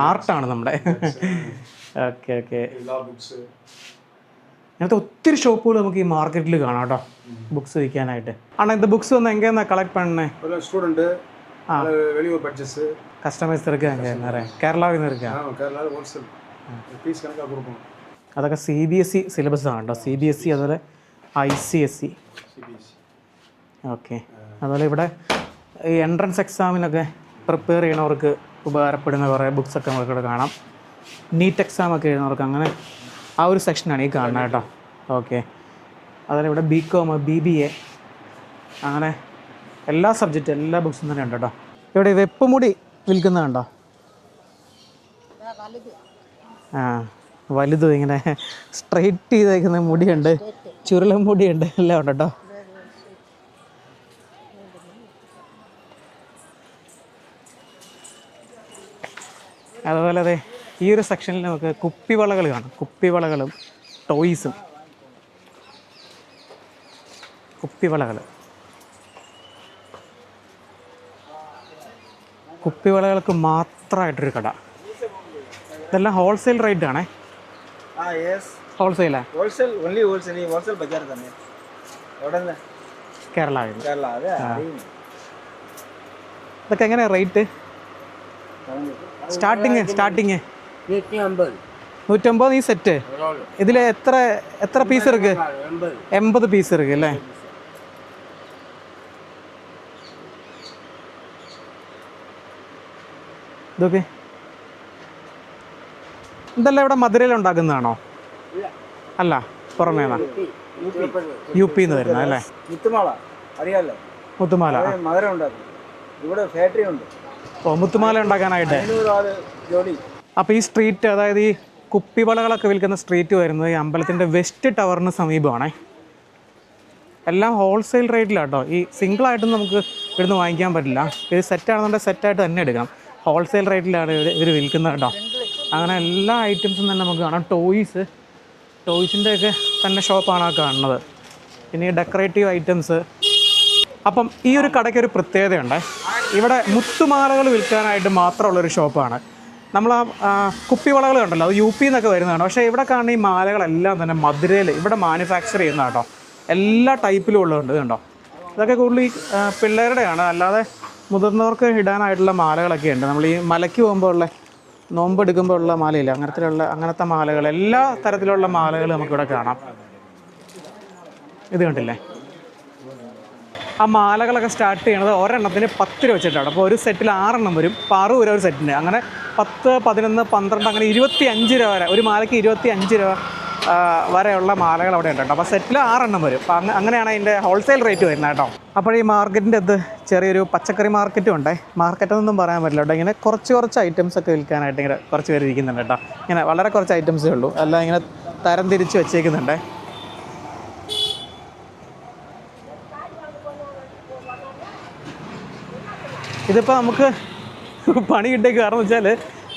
ആർട്ടാണ് നമ്മുടെ. Okay okay. അങ്ങനത്തെ ഒത്തിരി ഷോപ്പുകൾ നമുക്ക് ഈ മാർക്കറ്റിൽ കാണാം കേട്ടോ, ബുക്സ് വിൽക്കാനായിട്ട്. ആണോ? இந்த புக்ஸ் வந்து எங்கேருந்து கலெக்ட் பண்ணேன்? ஸ்டூடெண்ட் வெளியூர் பர்ச்சேஸ் കസ്റ്റമേഴ്സ് இருக்காங்க நிறைய. കേരളാവിൽ നിന്ന് இருக்கா? கேரளாவில் ஹோல்சேல் பீஸ் கணக்காக கொடுப்போம். അതൊക്കെ CBSE സിലബസ് ആണ് കേട്ടോ. CBSE അതുപോലെ ICSE. ഓക്കെ. അതുപോലെ ഇവിടെ ഈ എൻട്രൻസ് എക്സാമിനൊക്കെ പ്രിപ്പയർ ചെയ്യണവർക്ക് ഉപകാരപ്പെടുന്ന കുറേ ബുക്സൊക്കെ നമുക്കിവിടെ കാണാം. നീറ്റ് എക്സാമൊക്കെ എഴുതുന്നവർക്ക് അങ്ങനെ ആ ഒരു സെക്ഷനാണ് ഈ കാണുന്നത് കേട്ടോ. ഓക്കെ. അതുപോലെ ഇവിടെ BCom, BBA, അങ്ങനെ എല്ലാ സബ്ജക്റ്റും എല്ലാ ബുക്സും തന്നെ ഉണ്ട് കേട്ടോ. ഇവിടെ വെപ്പ് മുടി വിൽക്കുന്നതുണ്ടോ? വലുതും ഇങ്ങനെ സ്ട്രെയിറ്റ് ചെയ്തേക്കുന്ന മുടിയുണ്ട്, ചുരുളൻ മുടിയുണ്ട്, എല്ലാം ഉണ്ട് കേട്ടോ. അതുപോലെ അതെ ഈ ഒരു സെക്ഷനിൽ നമുക്ക് കുപ്പിവളകൾ കാണാം. കുപ്പിവളകളും ടോയ്സും. കുപ്പിവളകൾക്ക് മാത്രമായിട്ടൊരു കട. ഇതെല്ലാം ഹോൾസെയിൽ റേറ്റ് ആണേ. ഹോൾസെയിലാ? കേരള. ഇതൊക്കെ എങ്ങനെയാ റേറ്റ്? സ്റ്റാർട്ടിങ് 150 ഈ സെറ്റ്. ഇതിൽ എത്ര പീസ് ഇருக்கு? 80 പീസ് ഇருக்கு അല്ലേ? ഇതൊക്കെ ഇതെല്ലാം ഇവിടെ മധുരയിൽ ഉണ്ടാക്കുന്നതാണോ? അല്ല, പുറമേ യു പിന്ന് വരുന്നത് അല്ലേ? മുത്തുമാല അറിയാലോ? മുത്തുമാല മധുരം ഉണ്ടാക്കും. ഇവിടെ ഫാക്ടറി ഉണ്ട്. ഓ, മുത്തുമാല ഉണ്ടാക്കാനായിട്ട്. 500 ആള് ജോലി. അപ്പോൾ ഈ സ്ട്രീറ്റ്, അതായത് ഈ കുപ്പിവളകളൊക്കെ വിൽക്കുന്ന സ്ട്രീറ്റ് വരുന്നത് ഈ അമ്പലത്തിൻ്റെ വെസ്റ്റ് ടവറിന് സമീപമാണേ. എല്ലാം ഹോൾസെയിൽ റേറ്റിലാട്ടോ. ഈ സിംഗിളായിട്ടും നമുക്ക് ഇവിടുന്ന് വാങ്ങിക്കാൻ പറ്റില്ല. ഇത് സെറ്റാണെന്നുണ്ടെങ്കിൽ സെറ്റായിട്ട് തന്നെ എടുക്കണം. ഹോൾസെയിൽ റേറ്റിലാണ് ഇവർ വിൽക്കുന്നത് കേട്ടോ. അങ്ങനെ എല്ലാ ഐറ്റംസും തന്നെ നമുക്ക് കാണാം. ടോയ്സിൻ്റെയൊക്കെ തന്നെ ഷോപ്പാണ് ആ കാണുന്നത്. പിന്നെ ഈ ഡെക്കറേറ്റീവ് ഐറ്റംസ്. അപ്പം ഈ ഒരു കടയ്ക്കൊരു പ്രത്യേകതയുണ്ട്. ഇവിടെ മുത്തുമാലകൾ വിൽക്കാനായിട്ട് മാത്രമുള്ളൊരു ഷോപ്പാണ്. നമ്മൾ ആ കുപ്പിവളകൾ കണ്ടല്ലോ, അത് യു പി എന്നൊക്കെ വരുന്നതാണ്. പക്ഷേ ഇവിടെ കാണുന്ന ഈ മാലകളെല്ലാം തന്നെ മധുരയിൽ ഇവിടെ മാനുഫാക്ചർ ചെയ്യുന്ന കേട്ടോ. എല്ലാ ടൈപ്പിലും ഉള്ളതുണ്ട്. കണ്ടോ, ഇതൊക്കെ കൂടുതൽ ഈ പിള്ളേരുടെയാണ്. അല്ലാതെ മുതിർന്നവർക്ക് ഇടാനായിട്ടുള്ള മാലകളൊക്കെ ഉണ്ട്. നമ്മൾ ഈ മലയ്ക്ക് പോകുമ്പോൾ ഉള്ള, നോമ്പ് എടുക്കുമ്പോൾ ഉള്ള മാലയില്ല, അങ്ങനത്തെ മാലകൾ, എല്ലാ തരത്തിലുള്ള മാലകൾ നമുക്കിവിടെ കാണാം. ഇത് കണ്ടില്ലേ, ആ മാലകളൊക്കെ സ്റ്റാർട്ട് ചെയ്യണത് ഒരെണ്ണത്തിന് 10 രൂപ വെച്ചിട്ടാണ്. അപ്പോൾ ഒരു സെറ്റിൽ 6 എണ്ണം വരും. അപ്പോൾ 6 രൂപ ഒരു സെറ്റിന്. അങ്ങനെ 10, 11, 12 അങ്ങനെ 25 രൂപ വരെ, ഒരു മാലയ്ക്ക് 25 രൂപ വരെയുള്ള മാലകൾ അവിടെ ഉണ്ട് കേട്ടോ. അപ്പോൾ സെറ്റിൽ 6 എണ്ണം വരും. അപ്പോൾ അങ്ങനെയാണ് അതിൻ്റെ ഹോൾസെയിൽ റേറ്റ് വരുന്നത് കേട്ടോ. അപ്പോൾ ഈ മാർക്കറ്റിൻ്റെ അത് ചെറിയൊരു പച്ചക്കറി മാർക്കറ്റും ഉണ്ട്. മാർക്കറ്റൊന്നും പറയാൻ പറ്റില്ല കേട്ടോ. ഇങ്ങനെ കുറച്ച് ഐറ്റംസ് ഒക്കെ വിൽക്കാനായിട്ട് ഇങ്ങനെ കുറച്ച് പേര് ഇരിക്കുന്നുണ്ട് കേട്ടോ. ഇങ്ങനെ വളരെ കുറച്ച് ഐറ്റംസേ ഉള്ളൂ. എല്ലാം ഇങ്ങനെ തരം തിരിച്ച് വെച്ചേക്കുന്നുണ്ട്. ഇതിപ്പോൾ നമുക്ക് പണി കിട്ടിയേക്ക്, കാരണം വെച്ചാൽ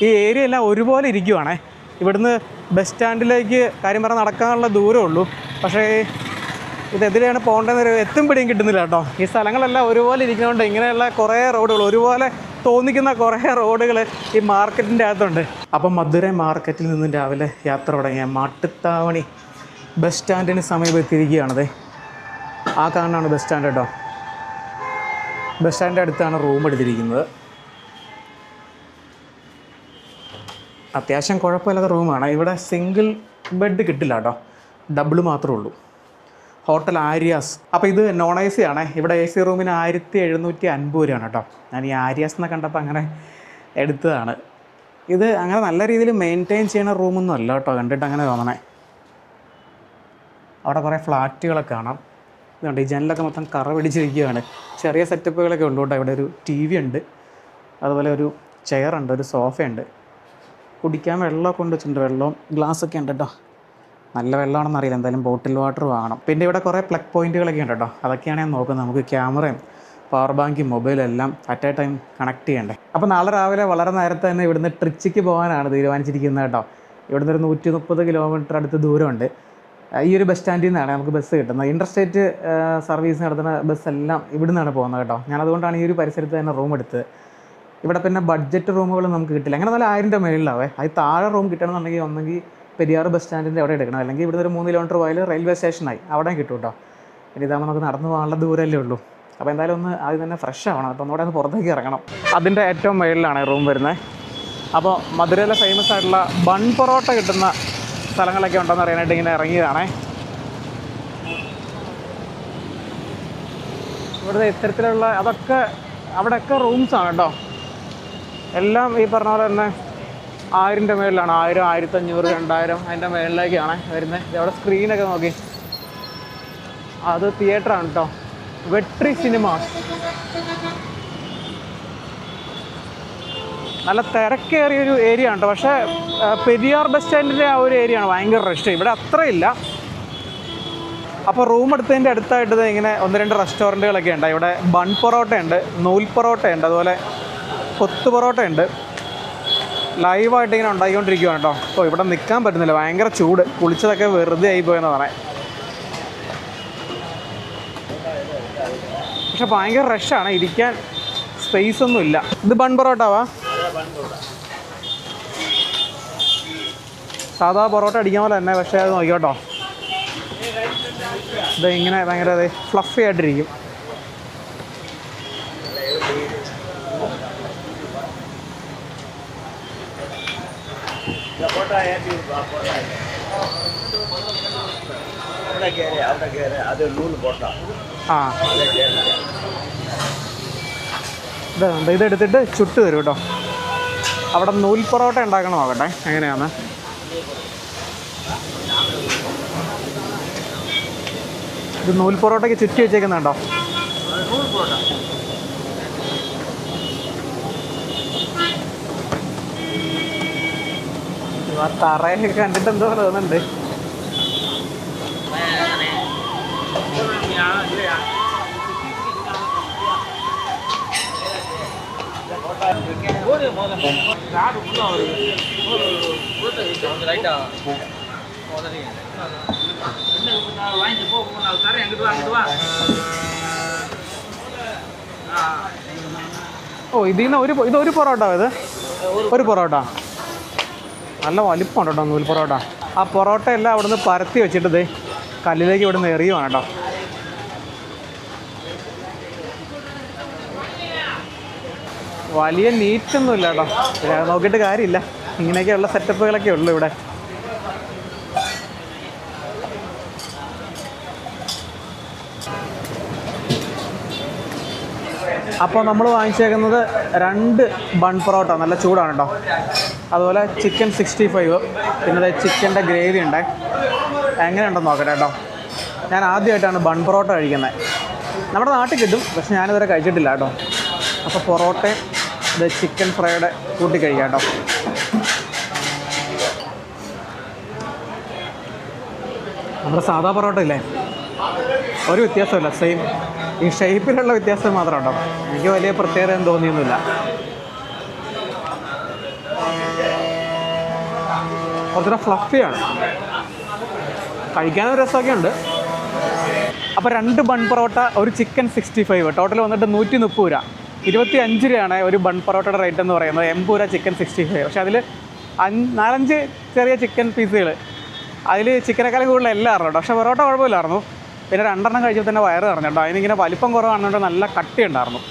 ഈ ഏരിയ എല്ലാം ഒരുപോലെ ഇരിക്കുവാണേ. ഇവിടുന്ന് ബസ് സ്റ്റാൻഡിലേക്ക് കാര്യം പറഞ്ഞാൽ നടക്കാനുള്ള ദൂരമേ ഉള്ളൂ. പക്ഷേ ഇതെതിരെയാണ് പോകേണ്ടതെന്നൊരു എത്തും പിടിയും കിട്ടുന്നില്ല കേട്ടോ. ഈ സ്ഥലങ്ങളെല്ലാം ഒരുപോലെ ഇരിക്കുന്നതുകൊണ്ട് ഇങ്ങനെയുള്ള കുറേ റോഡുകൾ, ഒരുപോലെ തോന്നിക്കുന്ന കുറേ റോഡുകൾ ഈ മാർക്കറ്റിൻ്റെ അകത്തുണ്ട്. അപ്പം മധുരൈ മാർക്കറ്റിൽ നിന്നും രാവിലെ യാത്ര തുടങ്ങിയ മാട്ടുത്താവണി ബസ് സ്റ്റാൻഡിന് സമീപം എത്തിയിരിക്കുകയാണത്. ആ കാണാനാണ് ബസ് സ്റ്റാൻഡ് കേട്ടോ. ബസ് സ്റ്റാൻഡിൻ്റെ അടുത്താണ് റൂം എടുത്തിരിക്കുന്നത്. അത്യാവശ്യം കുഴപ്പമില്ലാത്ത റൂമാണ്. ഇവിടെ സിംഗിൾ ബെഡ് കിട്ടില്ല കേട്ടോ, ഡബിൾ മാത്രമേ ഉള്ളൂ. ഹോട്ടൽ ആര്യാസ്. അപ്പോൾ ഇത് നോൺ എ സി ആണേ. ഇവിടെ എ സി റൂമിന് 1750 രൂപയാണ് കേട്ടോ. ഞാൻ ഈ ആര്യാസ് എന്ന് കണ്ടപ്പോൾ അങ്ങനെ എടുത്തതാണ്. ഇത് അങ്ങനെ നല്ല രീതിയിൽ മെയിൻറ്റെയിൻ ചെയ്യുന്ന റൂമൊന്നും അല്ല കേട്ടോ, കണ്ടിട്ട് അങ്ങനെ തോന്നണേ. അവിടെ കുറേ ഫ്ലാറ്റുകളൊക്കെ കാണാം. ഇതുണ്ട്, ഈ ജനലൊക്കെ മൊത്തം കറ പിടിച്ചിരിക്കുകയാണ്. ചെറിയ സെറ്റപ്പുകളൊക്കെ ഉണ്ട് കേട്ടോ. ഇവിടെ ഒരു TV ഉണ്ട്, അതുപോലെ ഒരു ചെയറുണ്ട്, ഒരു സോഫയുണ്ട്, കുടിക്കാൻ വെള്ളമൊക്കെ കൊണ്ട് വെച്ചിട്ടുണ്ട്. വെള്ളവും ഗ്ലാസ്സൊക്കെ ഉണ്ട് കേട്ടോ. നല്ല വെള്ളമാണെന്ന് അറിയില്ല, എന്തായാലും ബോട്ടിൽ വാട്ടർ വാങ്ങണം. പിന്നെ ഇവിടെ കുറേ പ്ലഗ് പോയിൻറ്റുകളൊക്കെ ഉണ്ട് കേട്ടോ. അതൊക്കെയാണ് ഞാൻ നോക്കുന്നത്. നമുക്ക് ക്യാമറയും പവർ ബാങ്കും മൊബൈലും എല്ലാം അറ്റ് എ ടൈം കണക്ട് ചെയ്യണ്ടേ. അപ്പോൾ നാളെ രാവിലെ വളരെ നേരത്തെ തന്നെ ഇവിടുന്ന് ട്രിച്ചിക്ക് പോകാനാണ് തീരുമാനിച്ചിരിക്കുന്നത് കേട്ടോ. ഇവിടുന്ന് ഒരു 130 കിലോമീറ്റർ അടുത്ത് ദൂരമുണ്ട്. ഈ ഒരു ബസ് സ്റ്റാൻഡിൽ നിന്നാണ് നമുക്ക് ബസ് കിട്ടുന്നത്. ഇൻ്റർസ്റ്റേറ്റ് സർവീസ് നടത്തുന്ന ബസ്സെല്ലാം ഇവിടെ നിന്നാണ് പോകുന്നത് കേട്ടോ. ഞാനതുകൊണ്ടാണ് ഈ ഒരു പരിസരത്ത് തന്നെ റൂം എടുത്തത്. ഇവിടെ പിന്നെ ബഡ്ജറ്റ് റൂമുകൾ നമുക്ക് കിട്ടില്ല. അങ്ങനെ നല്ല 1000 രൂപ മേളിലാവേ. അത് താഴെ റൂം കിട്ടണമെന്നുണ്ടെങ്കിൽ ഒന്നെങ്കിൽ പെരിയാർ ബസ് സ്റ്റാൻഡിൻ്റെ അവിടെ എടുക്കണം, അല്ലെങ്കിൽ ഇവിടുന്ന് ഒരു 3 കിലോമീറ്റർ പോയാൽ റെയിൽവേ സ്റ്റേഷനായി, അവിടെ കിട്ടും കേട്ടോ. പിന്നെ ഇതാകുമ്പോൾ നമുക്ക് നടന്നു പോകാനുള്ള ദൂരമല്ലേ ഉള്ളൂ. അപ്പോൾ എന്തായാലും ഒന്ന് ആദ്യം തന്നെ ഫ്രഷ് ആവണം. അപ്പോൾ ഒന്നുകൂടെ ഒന്ന് പുറത്തേക്ക് ഇറങ്ങണം. അതിൻ്റെ ഏറ്റവും മേളിലാണ് റൂം വരുന്നത്. അപ്പോൾ മധുരയിലെ ഫേമസ് ആയിട്ടുള്ള ബൺ പൊറോട്ട കിട്ടുന്ന സ്ഥലങ്ങളൊക്കെ ഉണ്ടെന്ന് അറിയാനായിട്ട് ഇങ്ങനെ ഇറങ്ങിയതാണേ. ഇവിടുത്തെ ഇത്തരത്തിലുള്ള അവിടെയൊക്കെ റൂംസാണ് കേട്ടോ. എല്ലാം ഈ പറഞ്ഞ പോലെ തന്നെ 1000 രൂപ മേളിലാണ്. 1000, 1500, 2000 അതിൻ്റെ മേളിലേക്കാണ് വരുന്നത്. ഇതവിടെ സ്ക്രീനൊക്കെ നോക്കി, അത് തിയേറ്ററാണ് കേട്ടോ. വെട്രി സിനിമാസ്. നല്ല തിരക്കേറിയൊരു ഏരിയ ആണ് കേട്ടോ. പക്ഷേ പെരിയാർ ബസ് സ്റ്റാൻഡിൻ്റെ ആ ഒരു ഏരിയ ആണ് ഭയങ്കര റഷ്. ഇവിടെ അത്രയില്ല. അപ്പോൾ റൂം എടുത്തതിൻ്റെ അടുത്തായിട്ട് ഇങ്ങനെ 1-2 റെസ്റ്റോറൻറ്റുകളൊക്കെ ഉണ്ട്. ഇവിടെ ബൺ പൊറോട്ട ഉണ്ട്, നൂൽ പൊറോട്ട ഉണ്ട്, അതുപോലെ കൊത്തു പൊറോട്ട ഉണ്ട്. ലൈവായിട്ട് ഇങ്ങനെ ഉണ്ടാക്കിക്കൊണ്ടിരിക്കുകയാണ് കേട്ടോ. അപ്പോൾ ഇവിടെ നിൽക്കാൻ പറ്റുന്നില്ല, ഭയങ്കര ചൂട്. കുളിച്ചതൊക്കെ വെറുതെ ആയിപ്പോയെന്ന് പറയാം. പക്ഷെ ഭയങ്കര റഷാണ്, ഇരിക്കാൻ സ്പേസ് ഒന്നും ഇല്ല. ഇത് ബൺ പൊറോട്ടവാ? സാധാ പൊറോട്ട അടിക്കാൻ പോലെ തന്നെ, പക്ഷേ അത് നോക്കിയോട്ടോ, ഇത് ഇങ്ങനെ ഭയങ്കര ഫ്ലഫി ആയിട്ടിരിക്കും. ഇതെടുത്തിട്ട് ചുട്ട് തരും കേട്ടോ. അവിടെ നൂൽ പൊറോട്ട ഉണ്ടാക്കണം, നോക്കട്ടെ എങ്ങനെയാണ്. ഇത് നൂൽ പൊറോട്ടയ്ക്ക് ചുറ്റി വെച്ചേക്കുന്നുണ്ടോ? നൂൽ പൊറോട്ട. ആ തറയൊക്കെ കണ്ടിട്ട് എന്തോ തോന്നുന്നുണ്ട്. ഓ ഇതിന്ന് ഇതൊരു പൊറോട്ട, ഇത് ഒരു പൊറോട്ട നല്ല വലിപ്പമുണ്ട് കേട്ടോ നൂൽ പൊറോട്ട. ആ പൊറോട്ട എല്ലാം അവിടുന്ന് പരത്തി വെച്ചിട്ട് കല്ലിലേക്ക് ഇവിടുന്ന് എറിയുവാണ് കേട്ടോ. വലിയ നീറ്റൊന്നുമില്ല കേട്ടോ, നോക്കിയിട്ട് കാര്യമില്ല. ഇങ്ങനെയൊക്കെയുള്ള സെറ്റപ്പുകളൊക്കെ ഉള്ളൂ ഇവിടെ. അപ്പോൾ നമ്മൾ വാങ്ങിച്ചേക്കുന്നത് 2 ബൺ പൊറോട്ട, നല്ല ചൂടാണ് കേട്ടോ. അതുപോലെ ചിക്കൻ 65, പിന്നെ ചിക്കൻ്റെ ഗ്രേവി ഉണ്ട്. എങ്ങനെയുണ്ടെന്ന് നോക്കട്ടെ കേട്ടോ. ഞാൻ ആദ്യമായിട്ടാണ് ബൺ പൊറോട്ട കഴിക്കുന്നത്. നമ്മുടെ നാട്ടിൽ കിട്ടും, പക്ഷെ ഞാനിതുവരെ കഴിച്ചിട്ടില്ല കേട്ടോ. അപ്പോൾ പൊറോട്ടയും ഇത് ചിക്കൻ ഫ്രൈയുടെ കൂട്ടി കഴിക്കാം കേട്ടോ. നമ്മുടെ സാധാ പൊറോട്ട ഇല്ലേ, ഒരു വ്യത്യാസമില്ല, സെയിം. ഈ ഷേപ്പിലുള്ള വ്യത്യാസം മാത്രം കേട്ടോ. എനിക്ക് വലിയ പ്രത്യേകത തോന്നിയൊന്നുമില്ല. കുറച്ചുകൂടെ ഫ്ലഫിയാണ്, കഴിക്കാനൊരു രസമൊക്കെ ഉണ്ട്. അപ്പോൾ 2 ബൺ പൊറോട്ട, ഒരു ചിക്കൻ 65, ടോട്ടൽ വന്നിട്ട് 130 രൂപ. 25 രൂപയാണ് ഒരു ബൺ പൊറോട്ടയുടെ റേറ്റ് എന്ന് പറയുന്നത്. 80 രൂപ ചിക്കൻ 65. പക്ഷേ അതിൽ 4-5 ചെറിയ ചിക്കൻ പീസുകൾ, അതിൽ ചിക്കനേക്കാളും കൂടുതൽ എല്ലാം അറിഞ്ഞു. പക്ഷേ പൊറോട്ട കുഴപ്പമില്ലായിരുന്നു. പിന്നെ 2 എണ്ണം കഴിച്ചപ്പോൾ തന്നെ വയറ് നിറഞ്ഞിട്ടോ. അതിനിങ്ങനെ വലിപ്പം കുറവാണെന്നുണ്ട് നല്ല കട്ടി ഉണ്ടായിരുന്നു.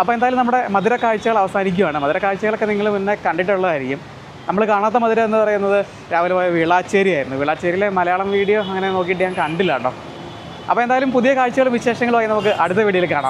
അപ്പോൾ എന്തായാലും നമ്മുടെ മധുര കാഴ്ചകൾ അവസാനിക്കുകയാണ്. മധുര കാഴ്ചകളൊക്കെ നിങ്ങൾ മുന്നേ കണ്ടിട്ടുള്ളതായിരിക്കും. നമ്മൾ കാണാത്ത മധുര എന്ന് പറയുന്നത് രാവിലെ പോയ വിളാച്ചേരി ആയിരുന്നു. വിളാച്ചേരിയിലെ മലയാളം വീഡിയോ അങ്ങനെ നോക്കിയിട്ട് ഞാൻ കണ്ടില്ല കേട്ടോ. അപ്പോൾ എന്തായാലും പുതിയ കാഴ്ചകളും വിശേഷങ്ങളുമായി നമുക്ക് അടുത്ത വീഡിയോയിൽ കാണാം.